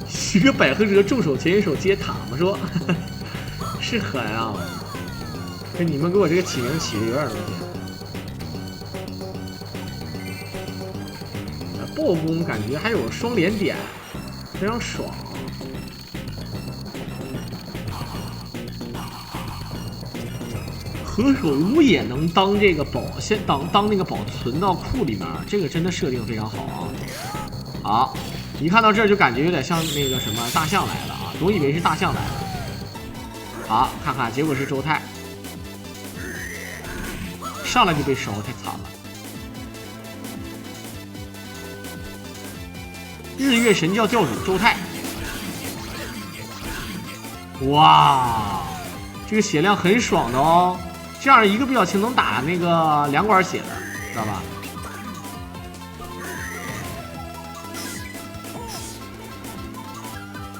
十个百合折，众手前一手接塔嘛说，是狠啊！这你们给我这个起名起的有点东西。爆攻感觉还有双连点，非常爽。何首乌也能当这个宝，先当那个宝存到库里面，这个真的设定非常好啊！好，一看到这儿就感觉有点像那个什么大象来了啊，总以为是大象来了。好，看看结果是周泰，上来就被烧，太惨了。日月神教教主周泰，哇，这个血量很爽的哦。这样一个表情能打那个2管血的，知道吧？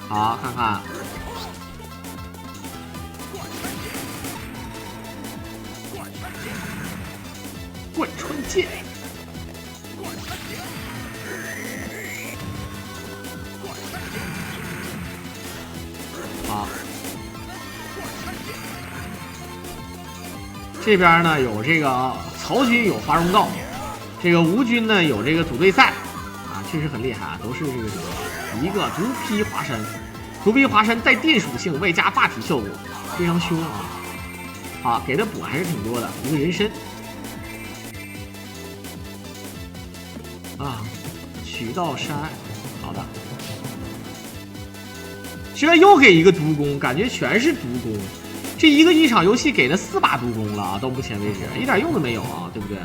好，看看，贯穿剑，好。这边呢有这个曹军有华容道，这个吴军呢有这个组队赛，啊，确实很厉害啊，都是这个一个毒劈华山，毒劈华山带电属性，外加霸体效果，非常凶啊！好，给的补还是挺多的，一个人参啊，取道山隘，好的，这又给一个毒攻，感觉全是毒攻。这一场游戏给了4把毒攻了啊！到目前为止一点用都没有啊，对不对？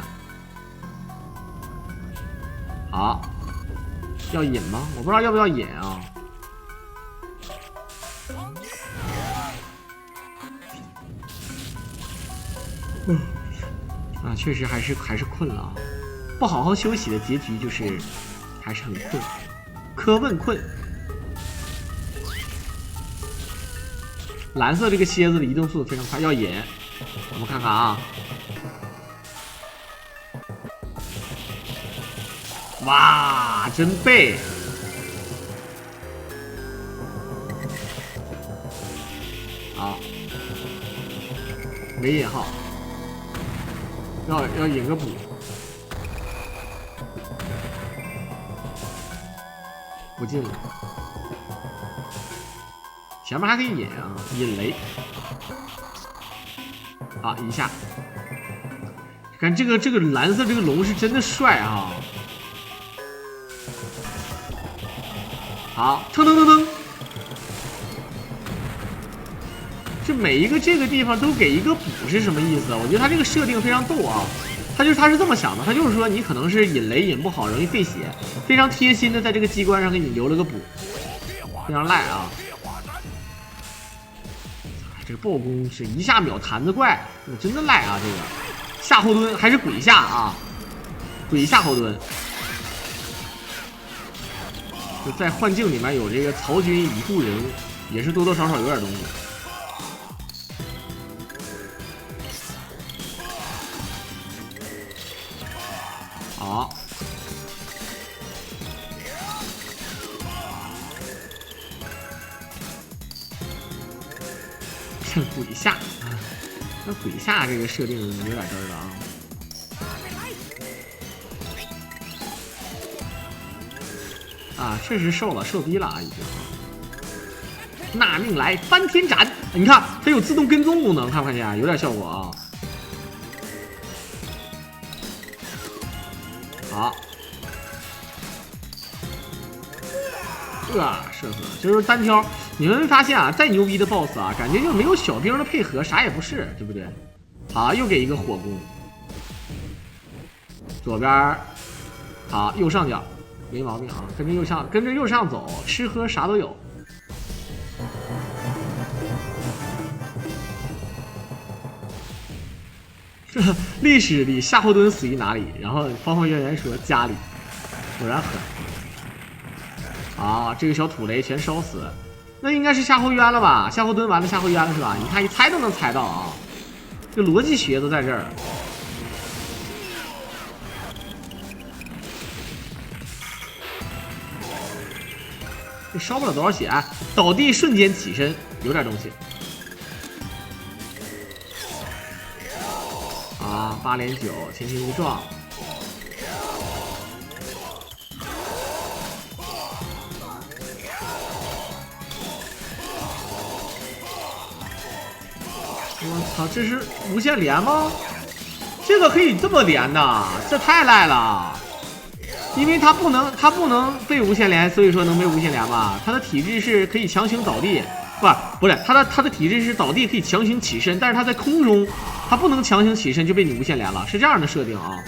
好，要引吗？我不知道要不要引啊。啊，确实还是困了啊！不好好休息的结局就是还是很困，柯问困。蓝色这个蝎子的移动速度非常快，要引，我们看看啊，哇，真背！好，没引号，要引个补，不进了。前面还可以引啊，引雷，啊，一下，看这个蓝色这个龙是真的帅啊！好，腾腾腾腾，这每一个这个地方都给一个补是什么意思啊？我觉得他这个设定非常逗啊！他是这么想的，他就是说你可能是引雷引不好，容易费血，非常贴心的在这个机关上给你留了个补，非常赖啊！这个爆攻是一下秒坛子怪，真的赖啊！这个下后蹲还是鬼下啊，鬼下后蹲。就在幻境里面有这个曹军以护人，也是多多少少有点东西。好，鬼下啊，那鬼下这个设定有点真儿了啊！啊，确实瘦低了啊，已经。纳命来翻天斩，你看它有自动跟踪功能，看不看见？有点效果啊。好，射死了，就是单挑。你们会发现啊，再牛逼的 BOSS 啊，感觉就没有小兵的配合，啥也不是，对不对？好，又给一个火攻，左边，好，右上角，没毛病啊，跟着右上走，吃喝啥都有。这历史里夏侯惇死于哪里？然后方方圆圆说家里，果然狠。啊，这个小土雷全烧死，那应该是夏侯渊了吧？夏侯惇完了夏侯渊了是吧？你看一猜都能猜到啊，这逻辑学都在这儿。这烧不了多少血，倒地瞬间起身，有点东西。8连9，前倾一撞。我操，这是无限连吗？这个可以这么连的，这太赖了。因为他不能被无限连，所以说能被无限连吧？他的体质是可以强行倒地，不是他的体质是倒地可以强行起身，但是他在空中他不能强行起身就被你无限连了，是这样的设定啊，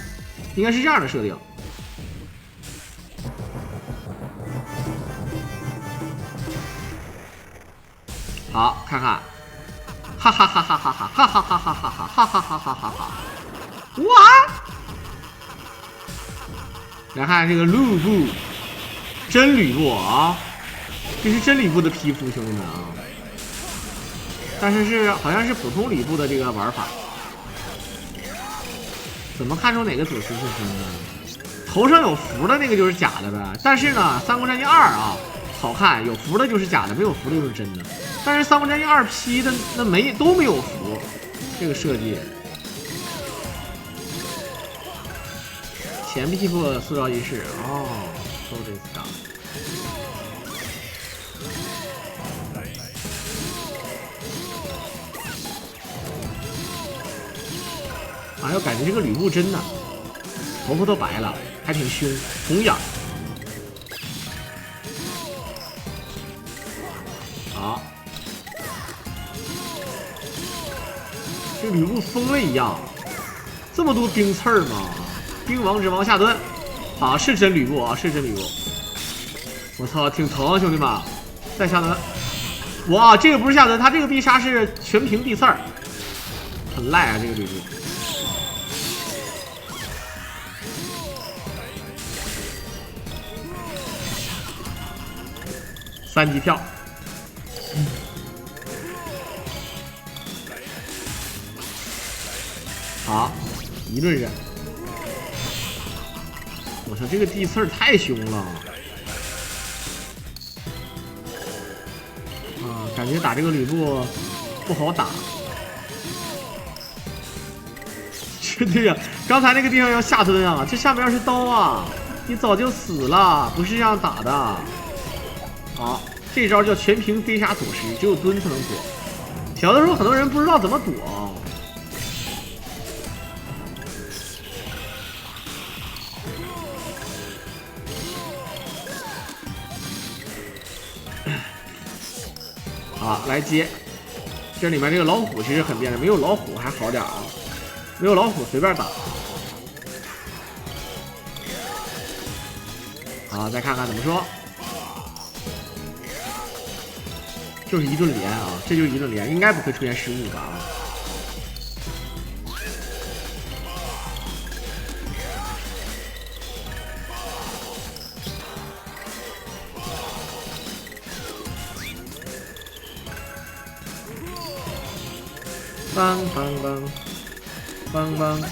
应该是这样的设定。好，看看，哈哈哈哈哈哈哈哈哈哈哈哈哈哈哈哈哈！哇！来看这个吕布，真吕布啊，这是真吕布的皮肤，兄弟们啊！但是好像是普通吕布的这个玩法，怎么看出哪个左慈是真的？头上有符的那个就是假的呗。但是呢，《三国战记2》啊，好看，有符的就是假的，没有符的就是真的。但是《三国战记2》P 的那都没有符，这个设计。前皮肤塑造仪式哦，都这样。哎呦，感觉这个吕布真的，头发都白了，还挺凶，红眼。好，这吕布疯了一样，这么多冰刺儿吗？兵王之王下蹲，啊，是真吕布啊，是真吕布。我操，挺疼啊，兄弟们！再下蹲，哇，这个不是下蹲，他这个必杀是全屏地刺儿，很赖啊，这个吕布。3级跳，好，一顿忍。我操，这个地刺儿太凶了！啊，感觉打这个吕布不好打。对呀，刚才那个地方要下蹲啊，这下面要是刀啊，你早就死了，不是这样打的。好，这招叫全屏飞杀躲尸，只有蹲才能躲。小的时候很多人不知道怎么躲。好，来接，这里面这个老虎其实很变的，没有老虎还好点啊，没有老虎随便打。好，再看看怎么说，就是一顿连啊，这就是一顿连，应该不会出现失误吧？梆梆梆梆梆，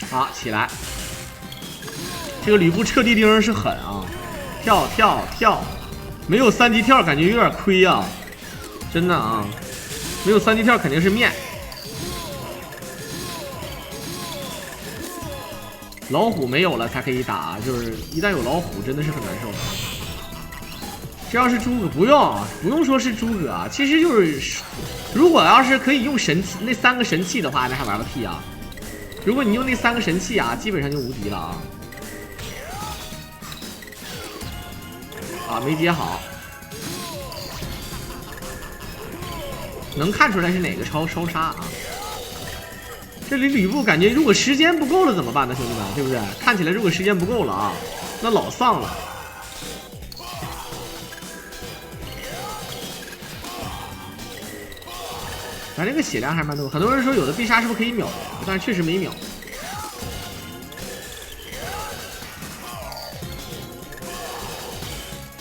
好，起来。这个吕布彻地钉是狠啊，跳跳跳，没有3级跳感觉有点亏啊，真的啊，没有3级跳肯定是面。老虎没有了才可以打，就是一旦有老虎真的是很难受的。这要是诸葛，不用说是诸葛啊，其实就是，如果要是可以用神器那3个神器的话，那还玩个屁啊！如果你用那3个神器啊，基本上就无敌了啊！啊，没接好，能看出来是哪个烧杀啊？这里吕布感觉，如果时间不够了怎么办呢，兄弟们，对不对？看起来如果时间不够了啊，那老丧了。咱这个血量还蛮多，很多人说有的必杀是不是可以秒，但是确实没秒。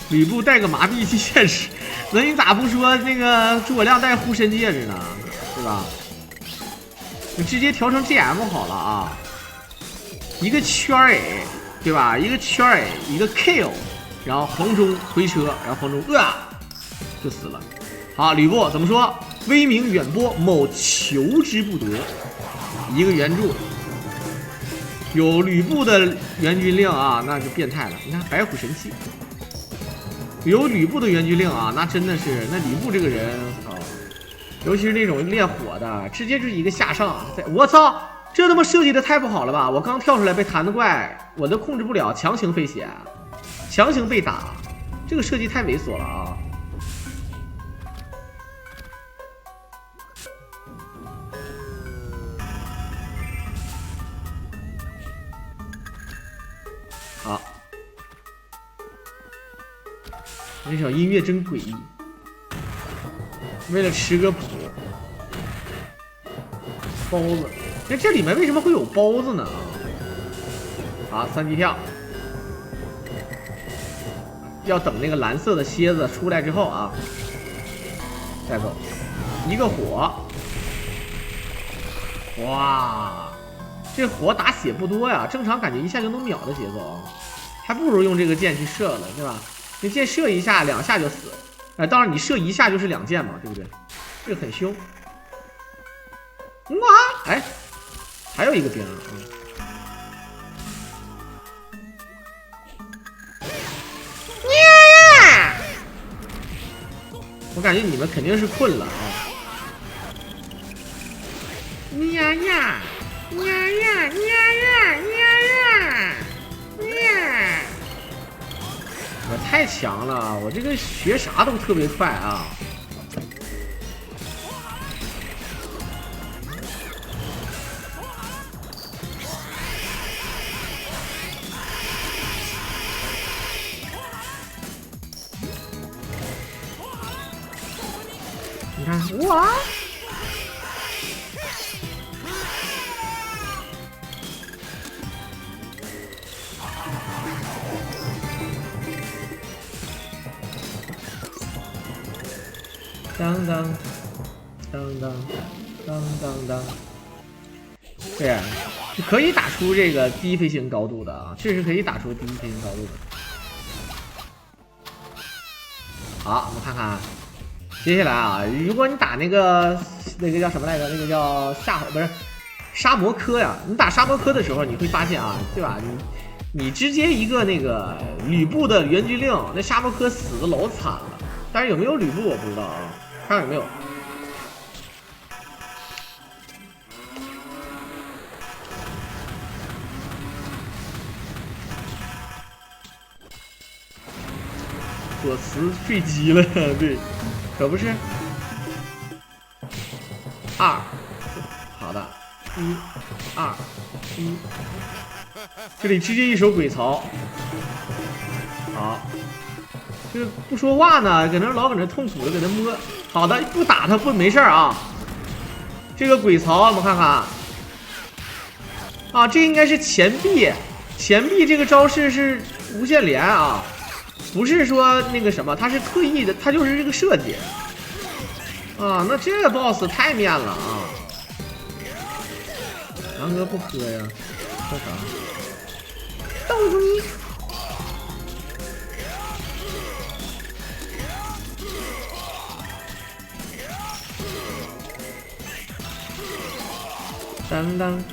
吕布带个麻痹器现实，那你咋不说那个诸葛亮带护身戒指呢？对吧？你直接调成 GM 好了啊，一个圈 A， 对吧？一个圈 A， 一个 kill，然后黄忠回车，然后黄忠就死了。好，吕布怎么说？威名远播，某求之不得。一个援助，有吕布的援军令啊，那就变态了。你看白虎神器，有吕布的援军令啊，那真的是那吕布这个人，操！尤其是那种练火的，直接就是一个下上。我操，这他妈设计的太不好了吧！我刚跳出来被弹的怪，我都控制不了，强行费血，强行被打，这个设计太猥琐了啊！好，这小音乐真诡异。为了吃个补，包子。那这里面为什么会有包子呢？好，3级跳，要等那个蓝色的蝎子出来之后啊，再走。一个火，哇！这火打血不多呀，正常感觉一下就能秒的节奏啊，还不如用这个剑去射了，对吧？这剑射一下2下就死，当然你射1下就是2箭嘛，对不对？这个很凶。哇，哎，还有一个兵啊，我感觉你们肯定是困了啊。呀呀呀呀呀呀呀！我太强了，我这个学啥都特别快啊！你看，哇！当当当当当当当，对呀，是可以打出这个低飞行高度的啊，确实可以打出低飞行高度的。好，我们看看接下来啊，如果你打那个叫什么来着？那个叫不是沙摩柯呀，你打沙摩柯的时候，你会发现啊，对吧？你直接一个那个吕布的援军令，那沙摩柯死的老惨了。但是有没有吕布我不知道啊，看看有没有。索茨坠机了，对，可不是。2，好的，1、2、1，这里直接一手鬼槽。好，这个不说话呢，搁那老搁那痛苦的搁那摸。好的，不打他不没事啊。这个鬼槽我们看看啊，这应该是前臂，前臂这个招式是无限连啊。不是说那个什么，他是特意的，他就是这个设计啊。那这个 boss 太面了啊！杨哥不喝呀，喝啥？豆腐泥。当当。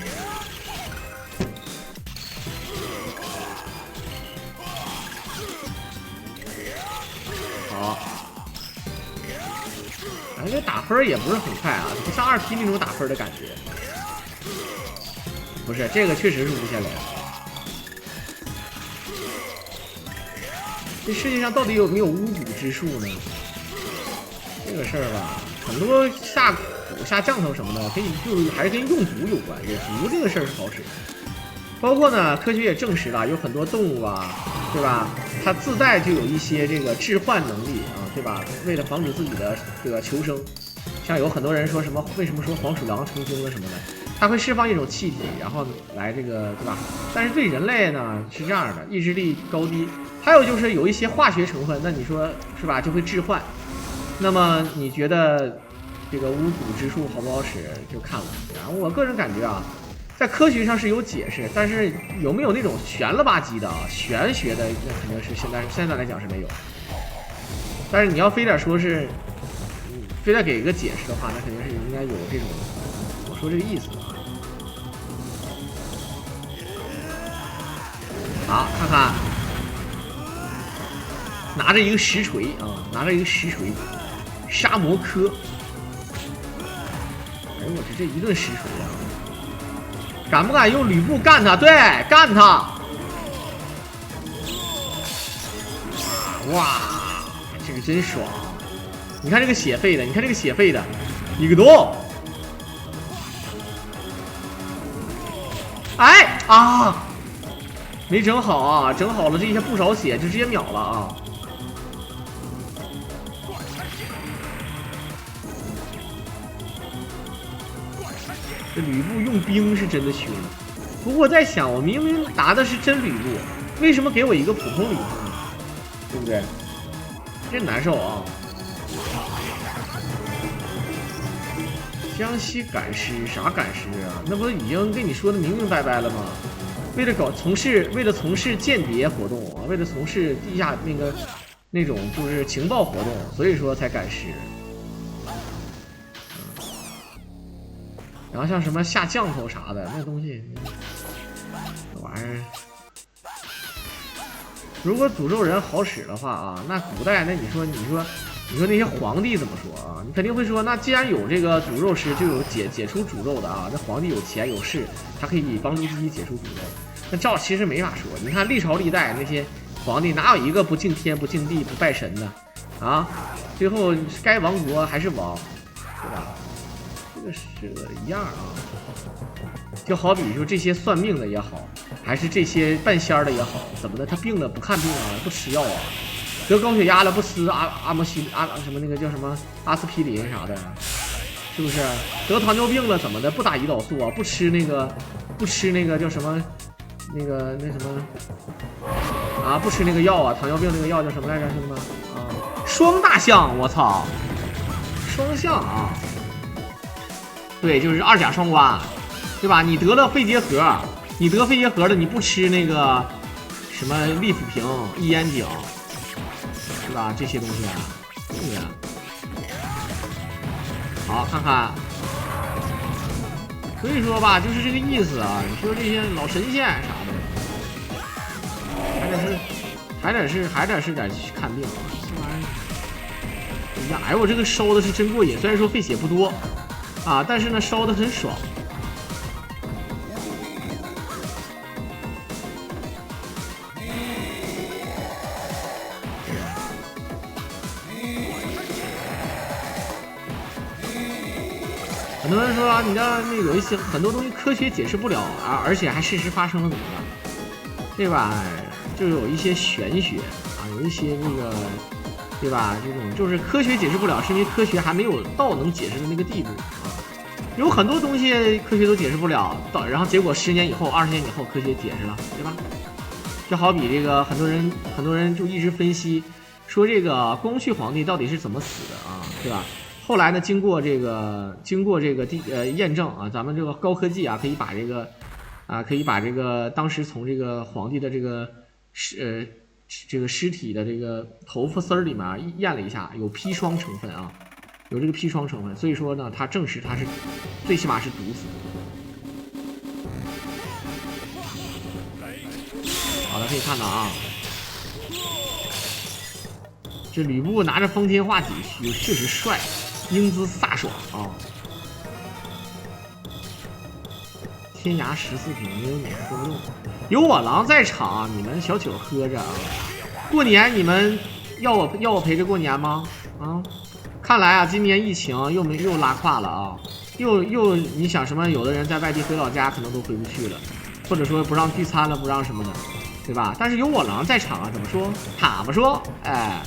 好，哎，这打分也不是很快啊，不像2P那种打分的感觉。不是，这个确实是无限连。这世界上到底有没有巫蛊之术呢？这个事儿吧，很多下蛊、下降头什么的，可以就还是跟用毒有关，有毒这个事儿是好使。包括呢，科学也证实了，有很多动物啊，对吧？它自带就有一些这个置换能力啊，对吧？为了防止自己的这个求生，像有很多人说什么，为什么说黄鼠狼成精了什么的，它会释放一种气体，然后来这个，对吧？但是对人类呢是这样的，意志力高低，还有就是有一些化学成分，那你说是吧，就会置换。那么你觉得这个巫蛊之术好不好使，就看了。然后我个人感觉啊。在科学上是有解释，但是有没有那种玄了吧唧的玄学的，那肯定是现在来讲是没有。但是你要非得说是，非得给一个解释的话，那肯定是应该有这种，我说这个意思啊。好，看看，拿着一个石锤啊，拿着一个石锤，杀魔科。哎呦我去，这一顿石锤啊！敢不敢用吕布干他？对，干他！哇，这个真爽！你看这个血费的，你看这个血费的，一个多！哎啊，没整好啊，整好了这一下不少血，就直接秒了啊！这吕布用兵是真的凶，不过我在想，我明明拿的是真吕布，为什么给我一个普通吕布呢？对不对？真难受啊！江西赶尸啥赶尸啊？那不是已经跟你说的明明白白了吗？为了从事间谍活动啊，为了从事地下那种就是情报活动，所以说才赶尸。然后像什么下降头啥的那东西，这玩意儿，如果诅咒人好使的话啊，那古代那你说那些皇帝怎么说啊？你肯定会说，那既然有这个诅咒师，就有解除诅咒的啊。那皇帝有钱有势，他可以帮助自己解除诅咒。那照其实没法说，你看历朝历代那些皇帝，哪有一个不敬天不敬地不拜神的啊？最后该亡国还是亡，对吧？这个是一样啊，就好比说这些算命的也好，还是这些半仙儿的也好，怎么的？他病了不看病啊，不吃药啊，得高血压了不吃什么那个叫什么阿司匹林啥的，是不是？得糖尿病了怎么的？不打胰岛素啊，不吃那个叫什么那什么啊，不吃那个药啊，糖尿病那个药叫什么来着？兄弟们啊，双大象，我操，双向啊！对，就是二甲双胍，对吧？你得了肺结核，你得肺结核了，你不吃那个什么利辅平、益烟肼，对吧？这些东西啊，对不对？好，看看，所以说吧，就是这个意思啊。你说这些老神仙啥的，还得是得去看病啊，这玩意儿一样。哎，我这个烧的是真过瘾，虽然说费血不多。啊，但是呢，烧的很爽。很多人说啊，你知道那有一些很多东西科学解释不了啊，而且还事实发生了怎么办？对吧？就有一些玄学啊，有一些那个，对吧？这种就是科学解释不了，是因为科学还没有到能解释的那个地步。有很多东西科学都解释不了，然后结果10年以后、20年以后科学解释了，对吧？就好比这个很多人就一直分析，说这个光绪皇帝到底是怎么死的啊，对吧？后来呢，经过这个验证啊，咱们这个高科技啊，可以把这个当时从这个皇帝的这个尸体的这个头发丝儿里面验了一下，有砒霜成分啊。有这个砒霜成分，所以说呢，它证实它是最起码是毒死。好的，可以看到啊，这吕布拿着风天画戟，确实帅，英姿飒爽啊！天涯14瓶，没有你喝不动。有我郎在场，你们小酒喝着啊！过年你们要我陪着过年吗？啊？看来啊，今年疫情又拉胯了啊，又你想什么？有的人在外地回老家可能都回不去了，或者说不让聚餐了，不让什么的，对吧？但是有我郎在场啊，怎么说？他们说，哎，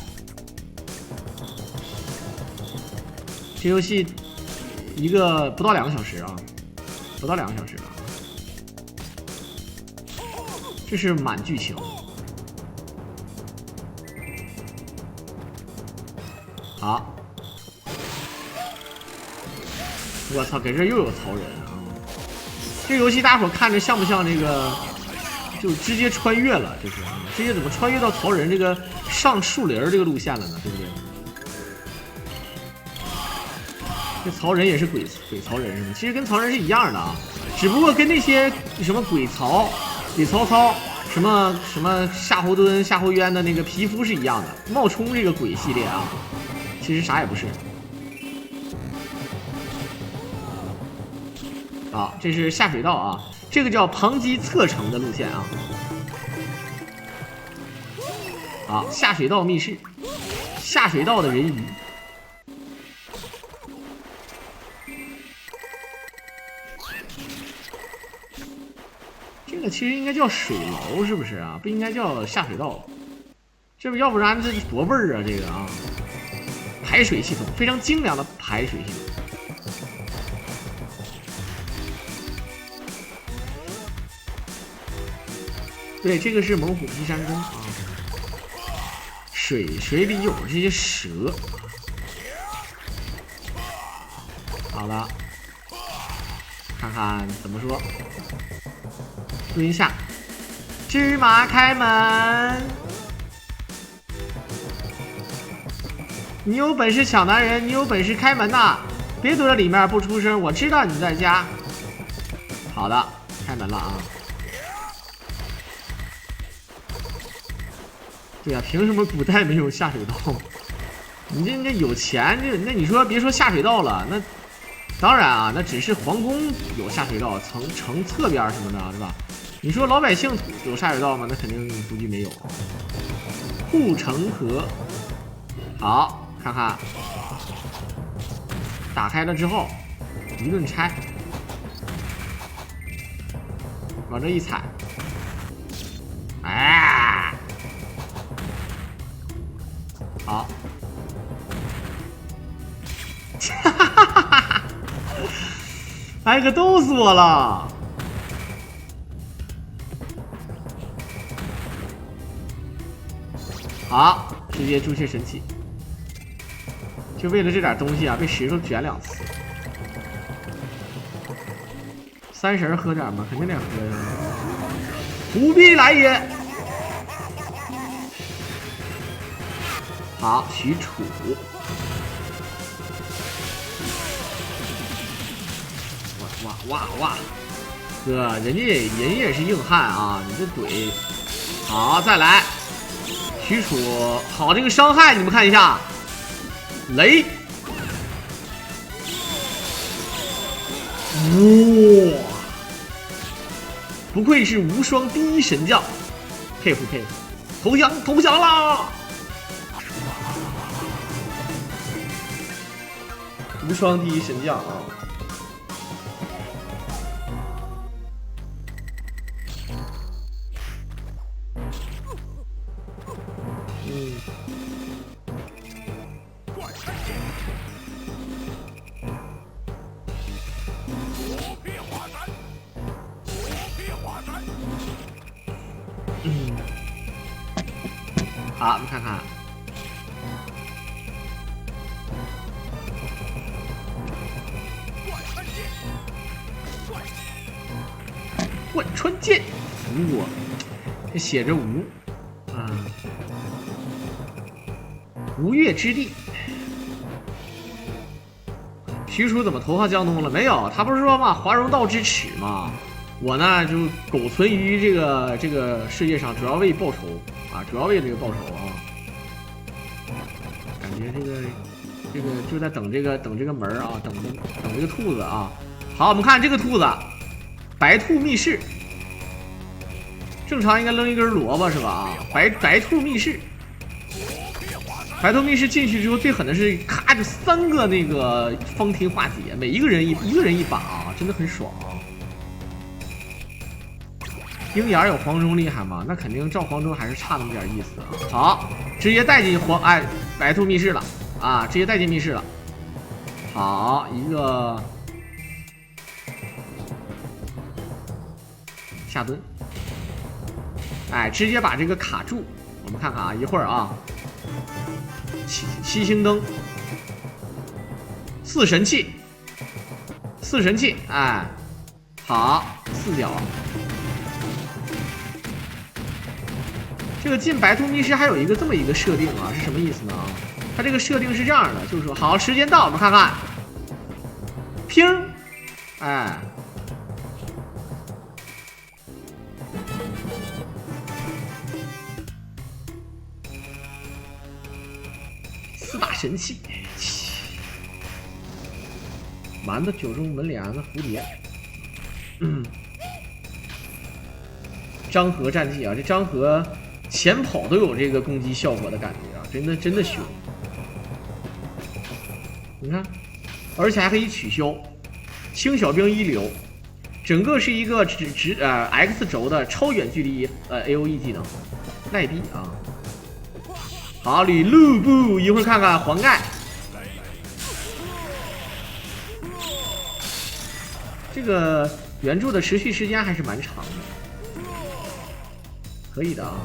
这游戏一个不到2个小时啊，不到2个小时了，这是满剧情。好。我操，给这又有曹仁啊！这游戏大伙看着像不像这个？就直接穿越了，这是直接怎么穿越到曹仁这个上树林这个路线了呢？对不对？这曹仁也是鬼曹仁是吗？其实跟曹仁是一样的啊，只不过跟那些什么鬼曹、鬼曹操、什么夏侯惇、夏侯渊的那个皮肤是一样的。冒充这个鬼系列啊，其实啥也不是。啊，这是下水道啊。这个叫庞基侧城的路线啊，好，下水道密室，下水道的人鱼，这个其实应该叫水牢是不是啊？不应该叫下水道，这不要不然这多味儿啊！这个啊，排水系统非常精良的排水系统。对，这个是猛虎劈山针啊，水里有这些蛇。好了，看看怎么说。蹲下，芝麻开门。你有本事小男人，你有本事开门呐！别躲在里面不出声，我知道你在家。好的，开门了啊。对呀、凭什么古代没有下水道？你这有钱，那你说别说下水道了，那当然啊，那只是皇宫有下水道，城侧边什么的，是吧？你说老百姓有下水道吗？那肯定估计没有。护城河，好，看看，打开了之后一顿拆，往这一踩，哎。好，哈哈哈哈哈！哎，可逗死我了！好，直接朱雀神器，就为了这点东西啊，被石头卷2次。三神喝点吗？肯定得喝呀！不必来也。好，许褚。哇！哥，人家也是硬汉啊！你这怼，好，再来。许褚，好，这个伤害你们看一下，雷，哇，不愧是无双第一神将，佩服！投降啦！无双第一神将啊！好，我们看看。贯穿剑，我这写着吴啊，吴越之地。许褚怎么投靠江东了？没有，他不是说嘛，华容道之耻嘛。我呢就苟存于这个世界上，主要为报仇啊，主要为这个报仇啊。感觉这个就在等这个门啊，等这个兔子啊。好，我们看这个兔子，白兔密室。正常应该扔一根萝卜是吧？啊，白兔密室。白兔密室进去之后，最狠的是咔就3个那个方天画戟，每一个人一把啊，真的很爽啊。鹰眼有黄忠厉害吗？那肯定照黄忠还是差那么点意思啊。好，直接带进白兔密室了啊，直接带进密室了。好，一个下蹲，哎，直接把这个卡住。我们看看啊，一会儿啊。七星灯，四神器，哎，好，4角。这个进白兔密室还有这么一个设定啊，是什么意思呢？它这个设定是这样的，就是说，好，时间到，我们看看，拼，哎，4大神器，丸子、九中门帘子、蝴蝶，张合战绩啊，这张合。 前跑都有这个攻击效果的感觉啊，真的凶！你看，而且还可以取消，轻小兵一流，整个是一个X 轴的超远距离AOE 技能，赖逼啊！好，吕布布，一会儿看看黄盖，这个原著的持续时间还是蛮长的，可以的啊。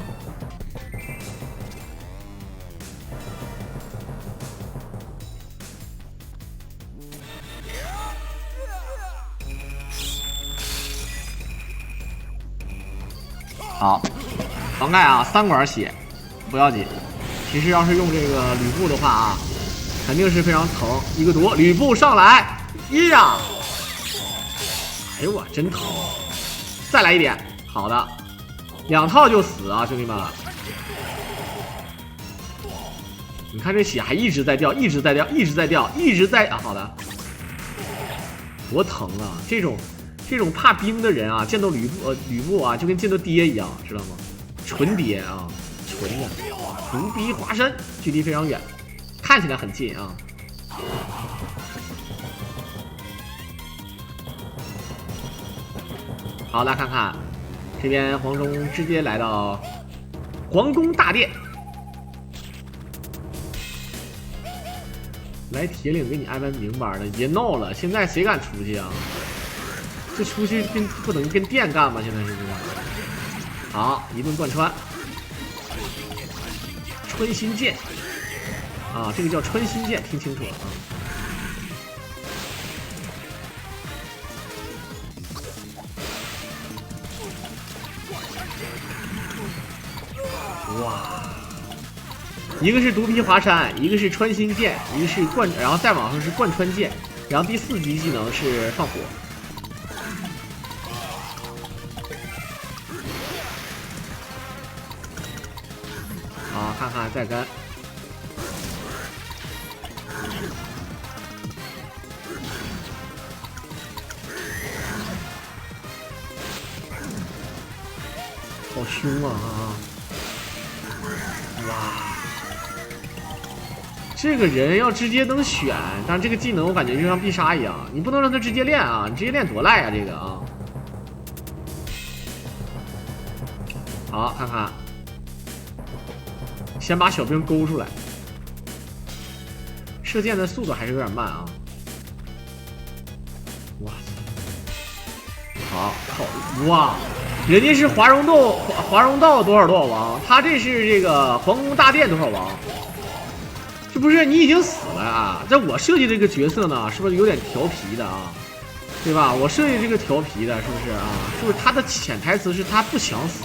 好，黄盖啊，3管血，不要紧。其实要是用这个吕布的话啊，肯定是非常疼。一个毒，吕布上来，呀！哎呦我真疼！再来一点，好的，2套就死啊，兄弟们！你看这血还一直在掉，一直在掉，一直在掉，一直在啊！好的，多疼啊！这种怕冰的人啊，见到吕布啊，就跟见到爹一样，知道吗？纯爹啊，纯的，独臂华山，距离非常远，看起来很近啊。好，来看看这边黄忠直接来到皇宫大殿，来铁岭给你安排明白了，别闹了，现在谁敢出去啊？ 这出去不等于跟电干吗？现在是不是？好，一顿贯穿，穿心剑啊，这个叫穿心剑，听清楚了啊！哇，一个是独臂华山，一个是穿心剑，一个是然后再往上是贯穿剑，然后第4级技能是放火。 好，看看再跟，好凶啊！哇，这个人要直接能选，但是这个技能我感觉就像必杀一样，你不能让他直接练啊！你直接练多赖啊！这个啊，好，看看。 先把小兵勾出来，射箭的速度还是有点慢啊！哇，好靠！哇，人家是华容道多少王，他这是这个皇宫大殿多少王？这不是你已经死了啊？在我设计这个角色呢，是不是有点调皮的啊？对吧？我设计这个调皮的，是不是啊？是不是他的潜台词是他不想死？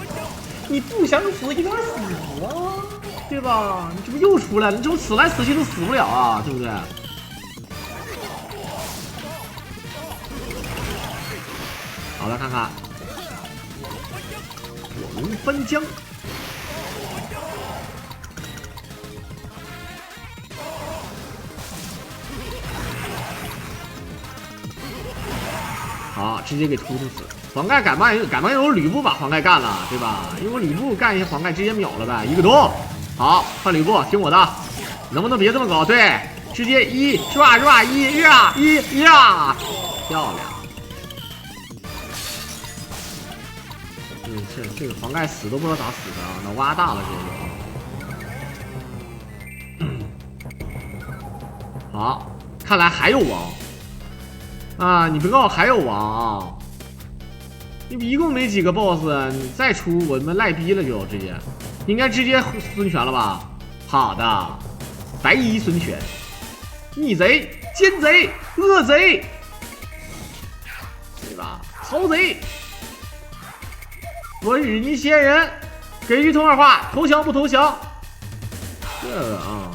你不想死，一边死啊！ 对吧？你这不又出来了？你这不死来死去都死不了啊，对不对？好，来看看火龙翻江，好，直接给突死。黄盖敢不有吕布把黄盖干了，对吧？如果吕布干一下黄盖，直接秒了呗，一个毒。好，换吕布，听我的，能不能别这么搞？对，直接漂亮。是这个黄盖死都不知道咋死的啊，脑瓜大了这个。好，看来还有王啊！你别告诉我还有王啊！你一共没几个 BOSS， 你再出我们赖逼了就直接，应该直接孙权了吧？好的，白衣孙权，逆贼、奸贼、恶贼，对吧？曹贼！我日你仙人！给予通二话，投降不投降？这个啊，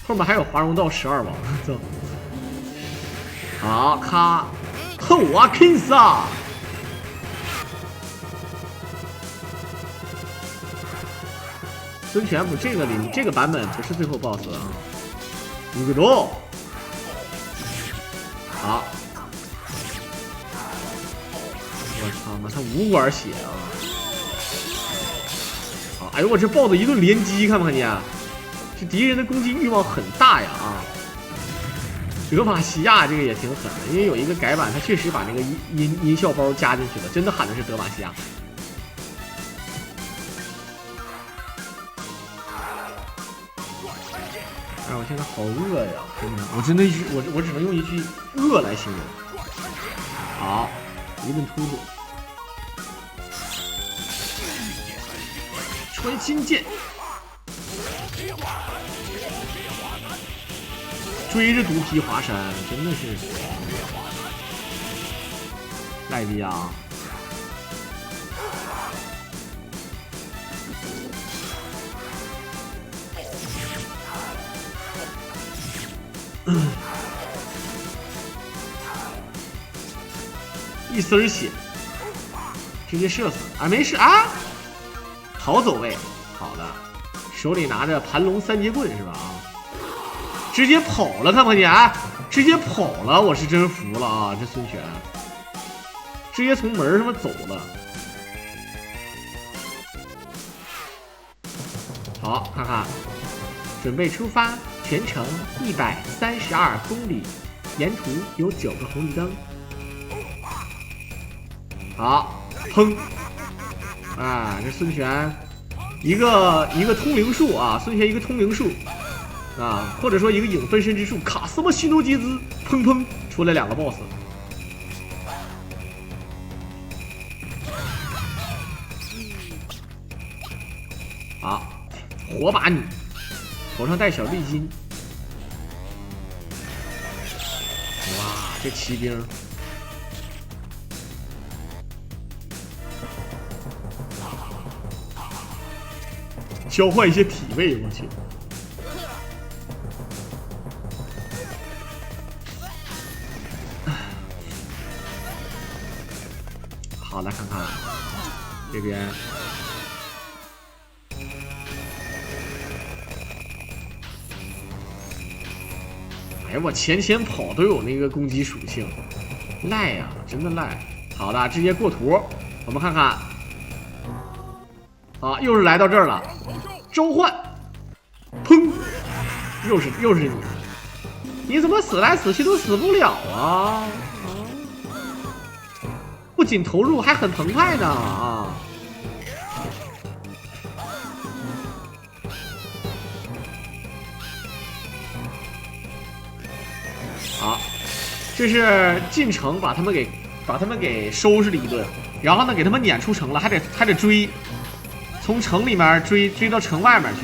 后面还有华容道12王，走。好，咔，后啊 ，Kings 啊！孙权不，这个版本不是最后 BOSS 啊。一个洞。好。我操妈，他5管血啊！好，哎呦我这 BOSS 一顿连击，看没看见？这敌人的攻击欲望很大呀啊！德玛西亚这个也挺狠的，因为有一个改版，它确实把那个音效包加进去了，真的喊的是德玛西亚。哎，我现在好饿呀，真的，我真的我只能用一句饿来形容。好，一顿突突，穿心剑。追着毒皮华山，真的是赖逼啊！一丝血，直接射死啊！没事啊，好走位，好的，手里拿着盘龙3节棍是吧？啊！直接跑了，看不看见？哎，直接跑了，我是真服了啊！这孙权直接从门上走了。好，看看，准备出发，全程132公里，沿途有9个红绿灯。好，砰！啊，这孙权一个通灵术啊，孙权一个通灵术。啊，或者说一个影分身之术，卡斯莫西诺基兹，砰砰出来2个 BOSS。好，火把女，头上戴小绿巾。哇，这骑兵，交换一些体位，我去。好，来看看这边，哎呀，我前跑都有那个攻击属性，赖呀，真的赖。好的，直接过图，我们看看，啊，又是来到这儿了，召唤，砰，又是你，你怎么死来死去都死不了啊？不仅投入，还很澎湃呢啊！好，这是进城把他们给收拾了一顿，然后呢给他们撵出城了，还得追，从城里面追到城外面去，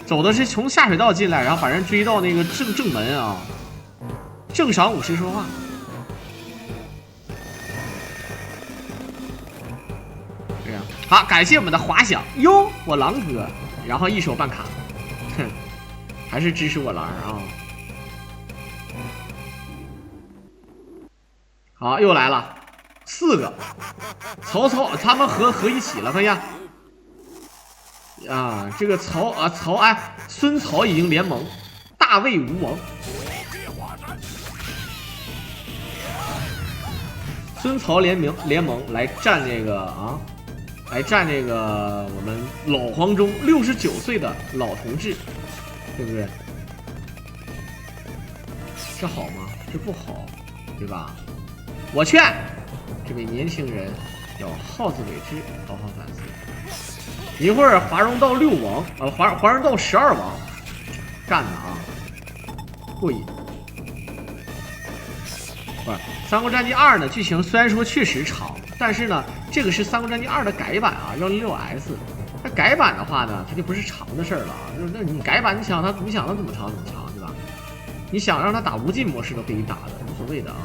走的是从下水道进来，然后把人追到那个正门啊，正晌午时说话。好，感谢我们的滑翔哟，我狼哥，然后一手办卡，哼，还是支持我狼啊！好，又来了4个，曹操他们合一起了，看见啊？这个孙曹已经联盟，大魏吴王，孙曹联盟来战这个啊。来战这个我们老黄忠69岁的老同志，对不对？这好吗？这不好，对吧？我劝这位年轻人要好自为之，好好反思。一会儿华容道6王，华容道12王干的啊，过瘾。不是《三国战记2》呢，剧情虽然说确实长，但是呢，这个是《三国战记2》的改版啊，106S。它改版的话呢，它就不是长的事儿了啊。就是那你改版，你想它怎么长怎么长，对吧？你想让它打无尽模式都可以打的，无所谓的啊。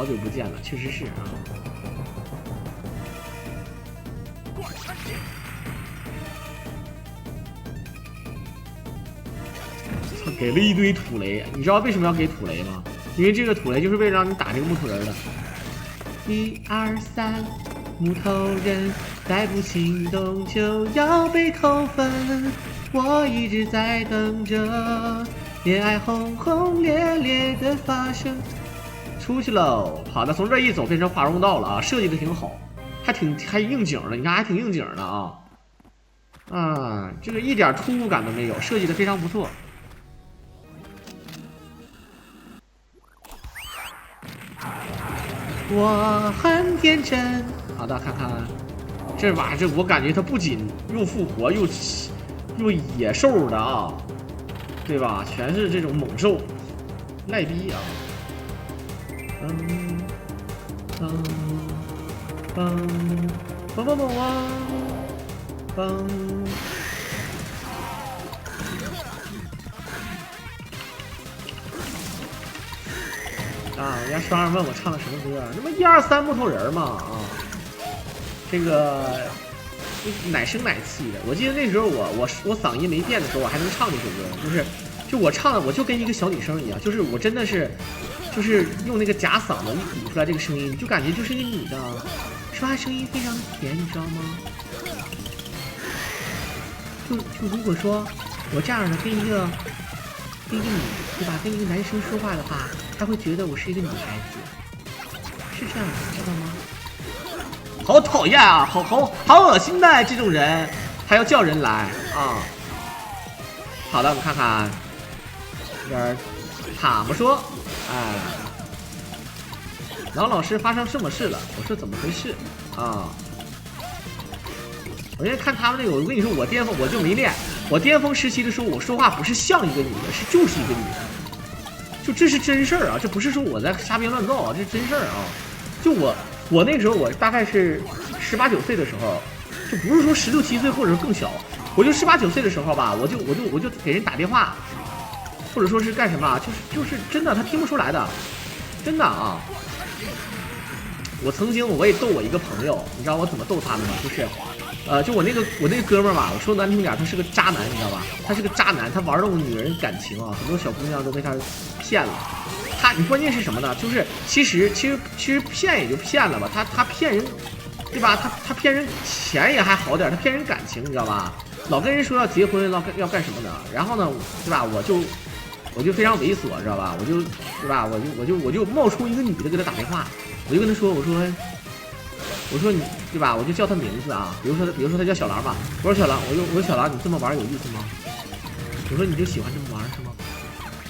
好久不见了，确实是啊。操，给了一堆土雷，你知道为什么要给土雷吗？因为这个土雷就是为了让你打这个木头人的。1、2、3，木头人再不行动就要被扣分。我一直在等着恋爱轰轰烈烈的发生。出去喽！好的，从这一走变成华容道了啊，设计的挺好，还应景的，你看还挺应景的啊。这个一点突兀感都没有，设计的非常不错。我很天真。好的，看看这把这，我感觉它不仅又复活又野兽的啊，对吧？全是这种猛兽，赖逼啊！人家双人问我唱的什么歌，那么1、2、3木头人嘛啊，这个奶声奶气的。我记得那时候我嗓音没变的时候，我还能唱这首歌，就我唱的我就跟一个小女生一样，就是我真的是就是用那个假嗓子一鼓出来这个声音，就感觉就是一个女的，说话声音非常的甜，你知道吗？就如果说我这样的跟一个女的对吧，跟一个男生说话的话，他会觉得我是一个女孩子，是这样的，知道吗？好讨厌啊，好恶心的这种人，还要叫人来啊！好的，我们看看这儿塔姆说，老师发生什么事了？我说怎么回事啊？我现在看他们那个，我跟你说，我巅峰我就没练，我巅峰时期的时候，我说话不是像一个女的，就是一个女的，就这是真事儿啊，这不是说我在瞎编乱造啊，这是真事儿啊。就我那个时候，我大概是18、19岁的时候，就不是说16、17岁或者是更小，我就18、19岁的时候吧，我就给人打电话，或者说是干什么，就是真的他听不出来的，真的啊。我曾经我也逗我一个朋友，你知道我怎么逗他的吗？就我那个哥们儿吧，我说难听点，他是个渣男，你知道吧？他是个渣男，他玩弄女人感情啊，很多小姑娘都被他骗了。你关键是什么呢？就是其实骗也就骗了吧，他骗人，对吧？他骗人钱也还好点，他骗人感情，你知道吧？老跟人说要结婚，要干什么呢？然后呢，对吧？我就非常猥琐，知道吧？对吧？我就冒充一个女的给他打电话，我就跟他说，我说你对吧？我就叫他名字啊，比如说他叫小狼吧，我说小狼，我说小狼，你这么玩有意思吗？我说你就喜欢这么玩是吗？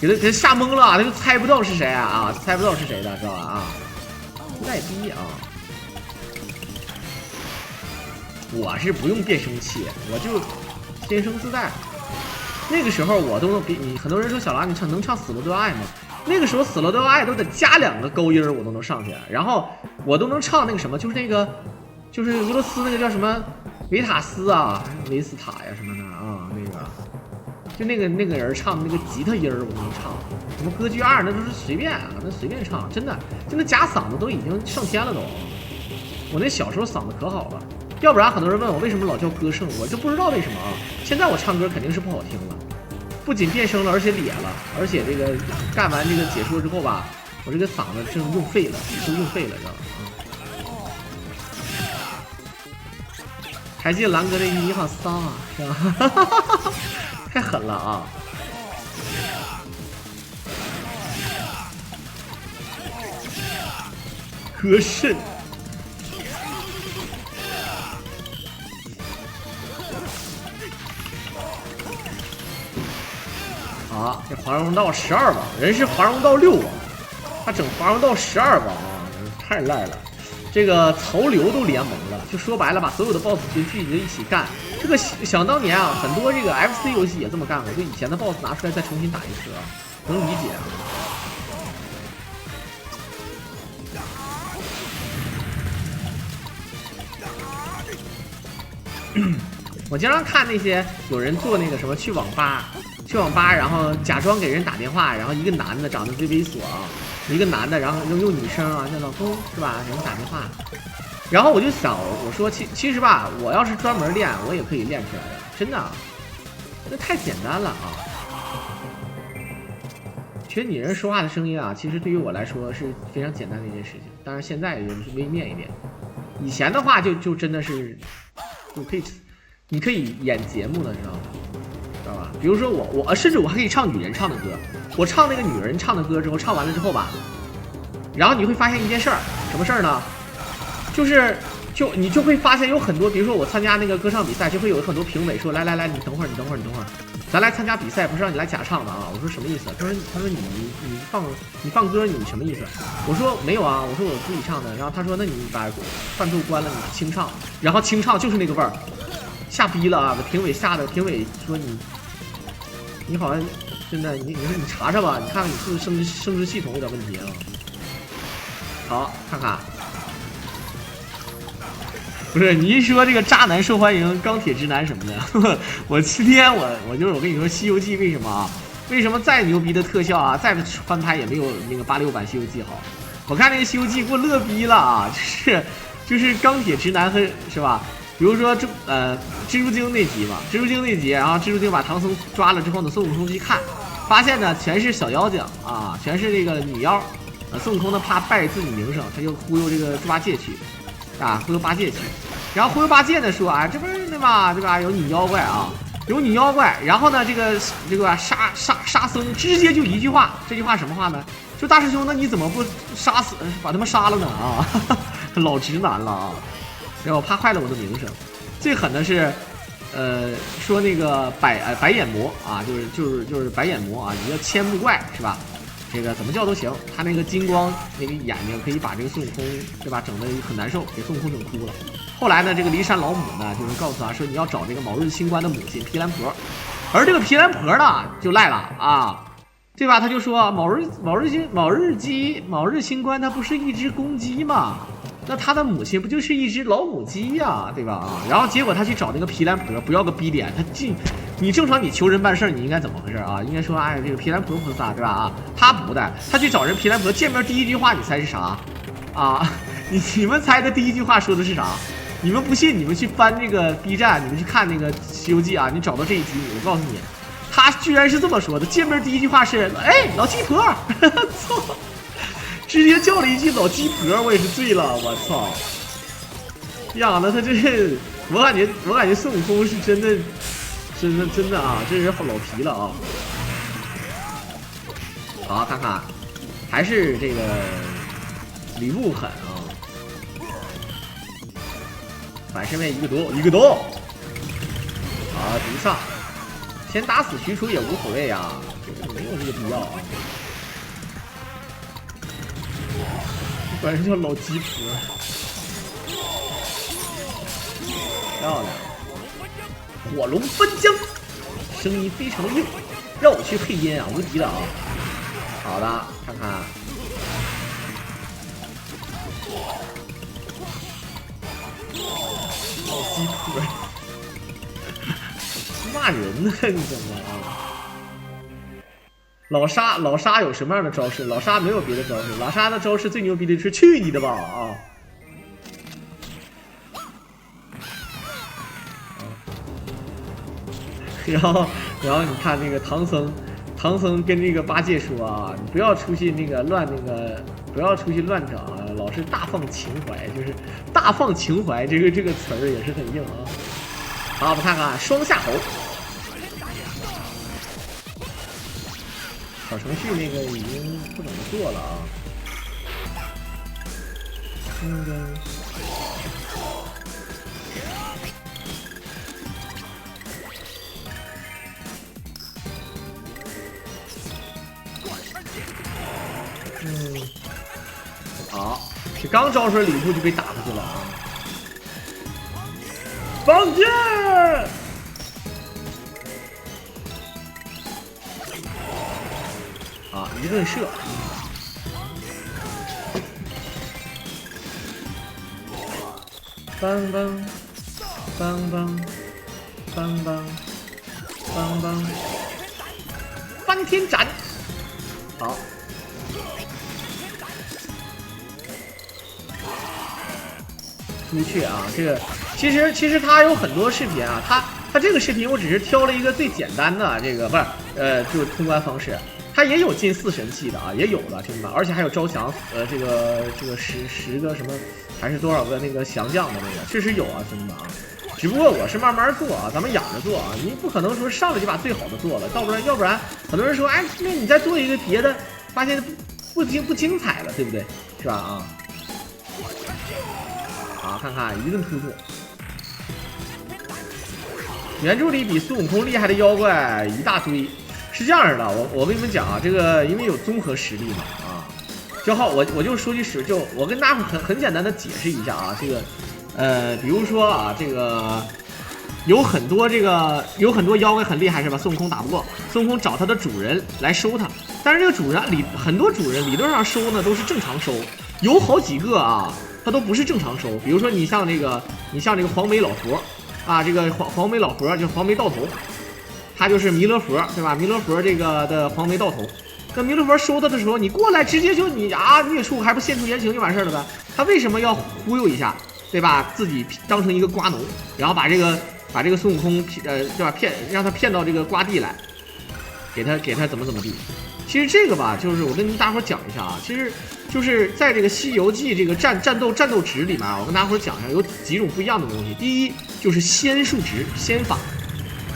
给他吓懵了，他就猜不到是谁啊，猜不到是谁的，知道吧？啊，赖逼啊！我是不用变声器，我就天生自带。那个时候我都能给你，很多人说小狼你能唱死了都要爱吗？那个时候死了都要爱都得加2个高音我都能上去，然后我都能唱那个什么，就是俄罗斯那个叫什么维塔斯啊，维斯塔呀什么的啊，就那个人唱的那个吉他音我都能唱，什么歌剧2那都是随便啊，那随便唱，真的就那假嗓子都已经上天了都。我那小时候嗓子可好了，要不然很多人问我为什么老叫歌圣，我就不知道为什么啊。现在我唱歌肯定是不好听了。不仅变声了，而且咧了，而且这个干完这个解说之后吧，我这个嗓子真用废了，都用废了，知道吗？还记得狼哥那句你好骚啊，是吧？太狠了啊！歌圣。啊，这华容道12网，人是华容道6网，他整华容道12网啊，太赖了。这个曹刘都联盟了，就说白了，把所有的 BOSS 就聚集一起干。这个想当年啊，很多这个 FC 游戏也这么干过，就以前的 BOSS 拿出来再重新打一次啊，能理解啊。我经常看那些有人做那个什么去网吧，然后假装给人打电话，然后一个男的长得贼猥琐啊，一个男的，然后用女生啊，叫老公是吧？给你打电话，然后我就想，我说其实吧，我要是专门练，我也可以练出来的，真的，这太简单了啊！其实女人说话的声音啊，其实对于我来说是非常简单的一件事情，但是现在也是微练一点。以前的话就真的是，就可以，你可以演节目了，知道吗？知道吧？比如说我甚至我还可以唱女人唱的歌，我唱那个女人唱的歌之后，唱完了之后吧，然后你会发现一件事儿，什么事儿呢？你就会发现有很多，比如说我参加那个歌唱比赛，就会有很多评委说来，你等会儿，咱来参加比赛，不是让你来假唱的啊！我说什么意思？他说你放歌你什么意思？我说没有啊，我说我自己唱的。然后他说那你把伴奏关了，你清唱，然后清唱就是那个味儿，吓逼了啊！评委吓得，评委说你好像真的，你说你查查吧，你看看你是不是生殖系统有点问题啊？好，看看。不是你一说这个渣男受欢迎，钢铁直男什么的，我今天我跟你说，《西游记》为什么再牛逼的特效啊，再翻拍也没有那个86版《西游记》好。我看那个《西游记》给我乐逼了啊，就是钢铁直男和是吧？比如说蜘蛛精那集嘛，蜘蛛精那集，然后蜘蛛精把唐僧抓了之后呢，孙悟空去看，发现呢全是小妖精啊，全是这个女妖，孙悟空呢怕败自己名声，他就忽悠这个猪八戒去。忽悠八戒去，然后忽悠八戒呢说啊，这不是对吧？对吧？有女妖怪啊，有女妖怪。然后呢，这个沙僧直接就一句话，这句话什么话呢？就大师兄，那你怎么不杀死把他们杀了呢？啊，老直男了啊！然后怕坏了我的名声。最狠的是，说那个白眼魔啊，就是白眼魔啊，你叫千目怪是吧？这个怎么叫都行，他那个金光那个眼睛可以把这个孙悟空对吧整得很难受，给孙悟空整哭了。后来呢，这个骊山老母呢就是告诉他说你要找这个卯日星官的母亲毗蓝婆，而这个毗蓝婆呢就赖了啊，对吧？他就说卯日星官它不是一只公鸡吗？那他的母亲不就是一只老母鸡呀，对吧？啊，然后结果他去找那个毗蓝婆，不要个逼脸，他你正常你求人办事你应该怎么回事啊？应该说哎这个毗蓝婆菩萨对吧？啊，他不的，他去找人毗蓝婆，见面第一句话你猜是啥？啊，你们猜的第一句话说的是啥？你们不信你们去翻这个 B 站，你们去看那个《西游记》啊，你找到这一集，我告诉你，他居然是这么说的，见面第一句话是哎老鸡婆，操！直接叫了一句老鸡婆，我也是醉了，我操！养的他这，我感觉孙悟空是真的啊，这人好老皮了啊！好，看看，还是这个吕布狠啊！反身位一个多，好，独上，先打死许褚也无所谓啊，这个没有这个必要啊。管人叫老鸡婆，漂亮！火龙分江，声音非常硬，让我去配音啊，无敌的啊！好的，看看，老鸡婆，骂人呢，你怎么啊？老沙有什么样的招式？老沙没有别的招式，老沙的招式最牛逼的是去你的吧啊！然后你看那个唐僧跟这个八戒说啊，你不要出去不要出去乱整啊，老是大放情怀，就是大放情怀这个词儿也是很硬啊。好，我们看看双下猴。小程序那个已经不怎么做了啊。好，这刚招出来吕布就被打出去了啊！放箭！啊，一顿射。梆梆梆梆梆梆梆梆，翻天斩！好，朱雀啊，这个其实它有很多视频啊，它这个视频我只是挑了一个最简单的这个不是就是通关方式，它也有进4神器的啊，也有的兄弟们，而且还有招降这个十个什么还是多少个那个降将的那个，确实有啊兄弟们啊。只不过我是慢慢做啊，咱们养着做啊，你不可能说上来就把最好的做了，要不然很多人说，哎，那你再做一个别的，发现不精彩了，对不对？是吧？啊，好，看看一顿突破。原著里比孙悟空厉害的妖怪一大堆，是这样的，我跟你们讲啊，这个因为有综合实力嘛啊，正好我就说句实，就我跟大伙很简单的解释一下啊，这个。比如说啊，这个有很多妖怪很厉害是吧？孙悟空打不过，孙悟空找他的主人来收他，但是这个主人很多主人理论上收呢都是正常收，有好几个啊，他都不是正常收。比如说你像这个黄眉老佛啊，这个黄眉老佛就是黄眉道头，他就是弥勒佛对吧？弥勒佛这个的黄眉道头。那弥勒佛收他的时候，你过来直接就你啊虐畜，还不现出原形就完事了呗？他为什么要忽悠一下？对吧？自己当成一个瓜农，然后把这个孙悟空对吧让他骗到这个瓜地来，给他怎么地。其实这个吧，就是我跟大伙讲一下啊，其实就是在这个《西游记》这个战斗值里面啊，我跟大伙讲一下有几种不一样的东西。第一就是仙术值仙法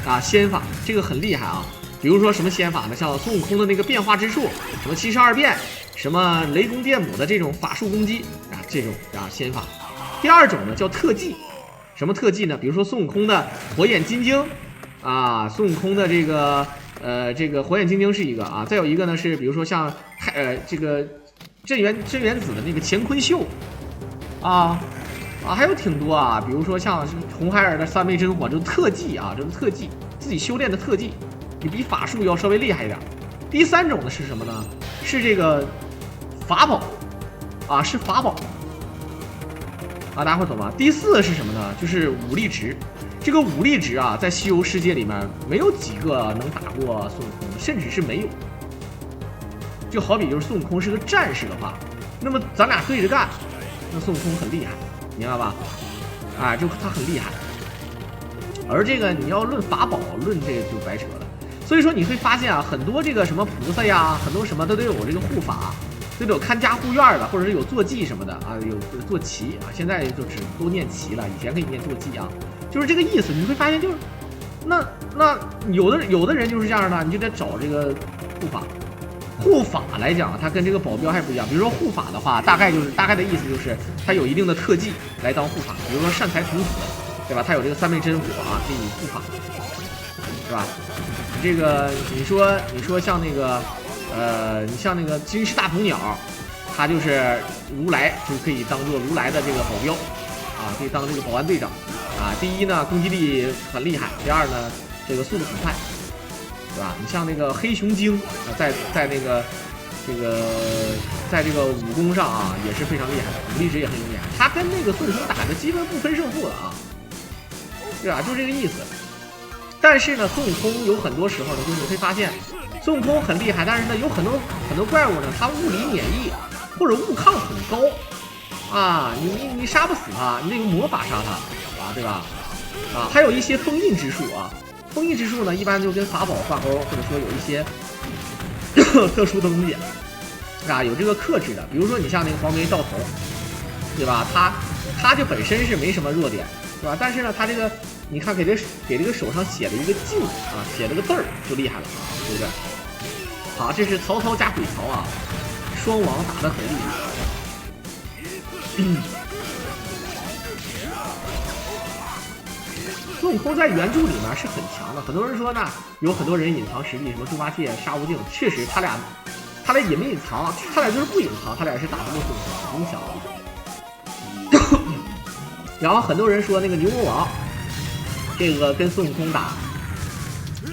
啊，仙法这个很厉害啊。比如说什么仙法呢？像孙悟空的那个变化之术，什么72变，什么雷公电母的这种法术攻击啊，这种啊仙法。第二种呢叫特技，什么特技呢？比如说孙悟空的火眼金睛啊，孙悟空的这个火眼金睛是一个啊，再有一个呢是比如说像这个镇元子的那个乾坤秀啊，还有挺多啊，比如说像红孩儿的三昧真火，这种特技啊，这种特技自己修炼的特技，你比法术要稍微厉害一点。第三种呢是什么呢？是这个法宝啊，是法宝。啊，大家伙懂吗？第4是什么呢？就是武力值。这个武力值啊，在西游世界里面没有几个能打过孙悟空，甚至是没有。就好比就是孙悟空是个战士的话，那么咱俩对着干，那孙悟空很厉害，明白吧？啊，就他很厉害。而这个你要论法宝，论这个就白扯了。所以说你会发现啊，很多这个什么菩萨呀，很多什么都得有这个护法。这有看家护院的，或者是有坐骑什么的啊，有坐骑啊，现在就只都念骑了，以前可以念坐骑啊，就是这个意思。你会发现就是，那有的人就是这样的，你就得找这个护法。护法来讲，它跟这个保镖还不一样。比如说护法的话，大概的意思就是它有一定的特技来当护法，比如说善财童子，对吧？它有这个三昧真火啊，可以护法，是吧？这个你说像那个。你像那个金翅大鹏鸟，它就是如来，就可以当做如来的这个保镖，啊，可以当这个保安队长，啊，第一呢攻击力很厉害，第二呢这个速度很快，对吧？你像那个黑熊精啊，在那个在这个武功上啊也是非常厉害的，武力值也很厉害，他跟那个孙悟空打的基本不分胜负的啊，对吧？就这个意思。但是呢，孙悟空有很多时候呢，就是你会发现。孙悟空很厉害，但是呢，有很多怪物呢，它物理免疫或者物抗很高啊，你杀不死它，你得用魔法杀它啊，对吧？啊，还有一些封印之术啊，封印之术呢，一般就跟法宝挂钩，或者说有一些特殊的东西啊，有这个克制的，比如说你像那个黄眉道头，对吧？他就本身是没什么弱点，对吧？但是呢，他这个你看给这个手上写了一个镜啊，写了个字儿就厉害了，对不对？好，这是曹操加鬼曹啊，双王打得很厉害。孙悟空在原著里面是很强的，很多人说呢，有很多人隐藏实力，什么猪八戒、沙悟净，确实他俩隐没隐藏，他俩就是不隐藏，他俩是打不过孙悟空，影响。然后很多人说那个牛魔王，这个跟孙悟空打。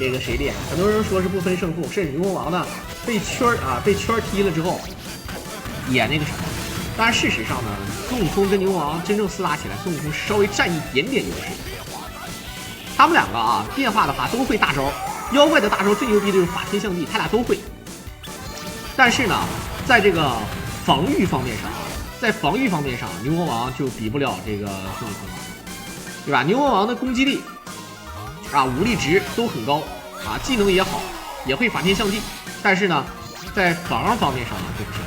这个谁厉害？很多人说是不分胜负，甚至牛魔王呢被圈踢了之后，也那个什么。但是事实上呢，孙悟空跟牛魔王真正厮打起来，孙悟空稍微占一点点优势。他们两个啊，变化的话都会大招，妖怪的大招最牛逼的就是法天象地，他俩都会。但是呢，在这个防御方面上，在防御方面上，牛魔王就比不了这个孙悟空了，对吧？牛魔王的攻击力啊、武力值都很高啊，技能也好，也会法天象地，但是呢，在防方面上呢就不行。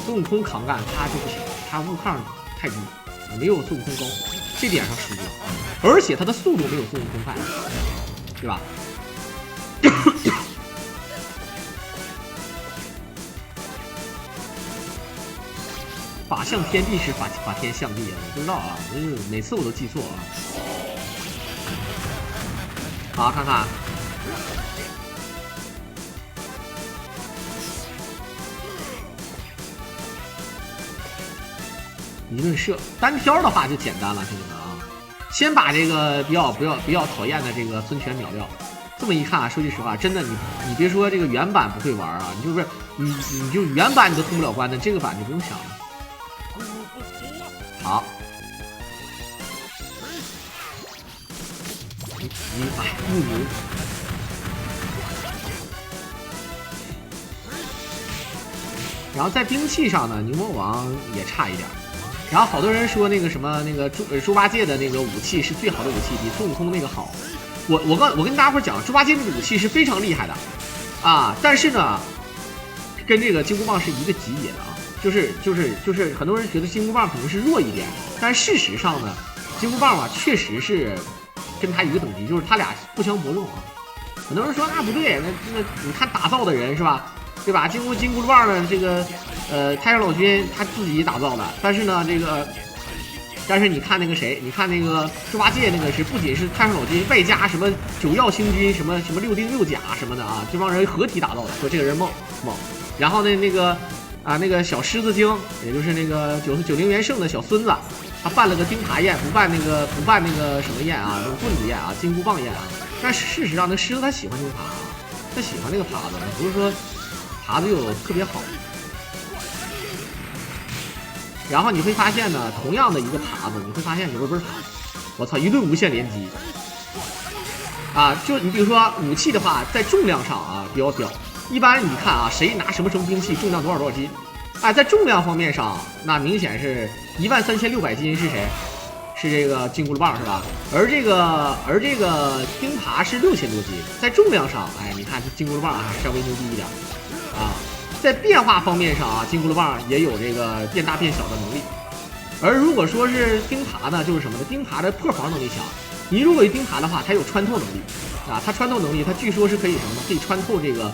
孙悟空扛干他就不行，他悟抗太低，没有孙悟空高，这点上输了，而且他的速度没有孙悟空快，对吧？法象天地是法天象地啊，我不知道啊，每次我都记错啊。好，看看。一顿射单挑的话就简单了，兄弟们啊！先把这个比较讨厌的这个孙权秒掉。这么一看啊，说句实话，真的你别说这个原版不会玩啊，你就是你就原版你都通不了关的，这个版就不用想了。好，你哎木牛。然后在兵器上呢，牛魔王也差一点。然后好多人说那个什么那个猪八戒的那个武器是最好的武器，比孙悟空那个好。我跟大家伙讲，猪八戒那个武器是非常厉害的啊，但是呢，跟这个金箍棒是一个级别的啊，就是很多人觉得金箍棒可能是弱一点，但事实上呢，金箍棒啊确实是跟他一个等级，就是他俩不相伯仲啊。很多人说那不对，那你看打造的人是吧？对吧？金箍棒呢，这个太上老君他自己打造的，但是呢，但是你看那个谁，你看那个猪八戒那个是不仅是太上老君，外加什么九曜星君，什么六丁六甲什么的啊，这帮人合体打造的，说这个人猛。然后呢，那个小狮子精，也就是那个90元圣的小孙子，他办了个钉耙宴，不办那个什么宴啊，那个棍子宴啊，金箍棒宴啊。但事实上，那狮子他喜欢钉耙啊，他喜欢那个耙子，不是说耙子有特别好。然后你会发现呢，同样的一个耙子，你会发现不是耙，我操，一顿无限连击啊！就你比如说武器的话，在重量上啊比较屌。一般你看啊，谁拿什么兵器，重量多少斤？啊，在重量方面上，那明显是13600斤是谁？是这个金箍棒是吧？而这个钉耙是6000多斤，在重量上，哎，你看这金箍棒还稍微牛逼一点啊。在变化方面上啊，金箍棒也有这个变大变小的能力。而如果说是钉耙呢，就是什么呢？钉耙的破防能力强。你如果有钉耙的话，它有穿透能力啊，它穿透能力，它据说是可以什么呢？可以穿透这个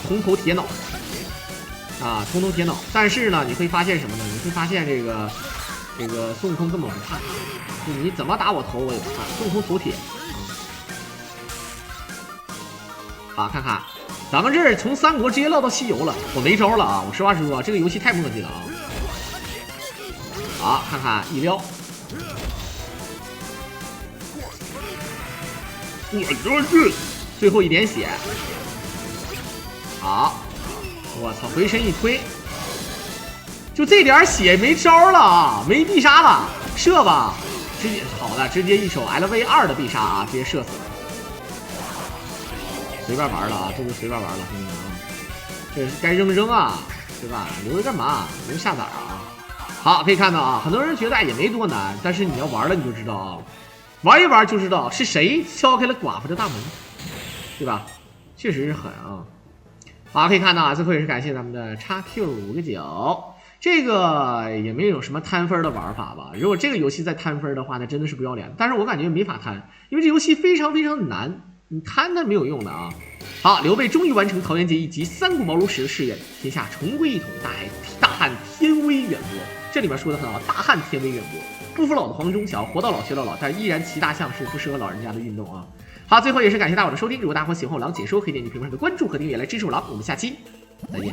铜头铁脑啊，铜头铁脑。但是呢，你会发现什么呢？你会发现这个孙悟空根本不怕，就你怎么打我头我也不怕，孙悟空头铁啊。好，看看。咱们这儿从三国直接唠到西游了，我没招了啊！我实话实说，这个游戏太墨迹了啊！好，看看一撩，我就是最后一点血。好，我操，回身一推，就这点血没招了啊，没必杀了，射吧，直接好的，直接一手 LV2 的必杀啊，直接射死了。随便玩了啊，这就随便玩了，兄弟们啊，这是该扔啊，对吧？留着干嘛？留下崽啊！好，可以看到啊，很多人觉得也没多难，但是你要玩了你就知道啊，玩一玩就知道是谁敲开了寡妇的大门，对吧？确实是狠啊！好，可以看到啊，最后也是感谢咱们的XQ5个9，这个也没有什么摊分的玩法吧？如果这个游戏再摊分的话，那真的是不要脸。但是我感觉没法摊，因为这游戏非常非常难。你贪它没有用的啊！好，刘备终于完成桃园结义及三顾茅庐时的誓言，天下重归一统，大汉天威远播。这里面说的很好，大汉天威远播。不服老的黄忠想要活到老学到老，但依然骑大象是不适合老人家的运动啊！好，最后也是感谢大伙的收听，如果大伙喜欢我狼解说，可以点击屏幕上的关注和订阅来支持我狼。我们下期再见。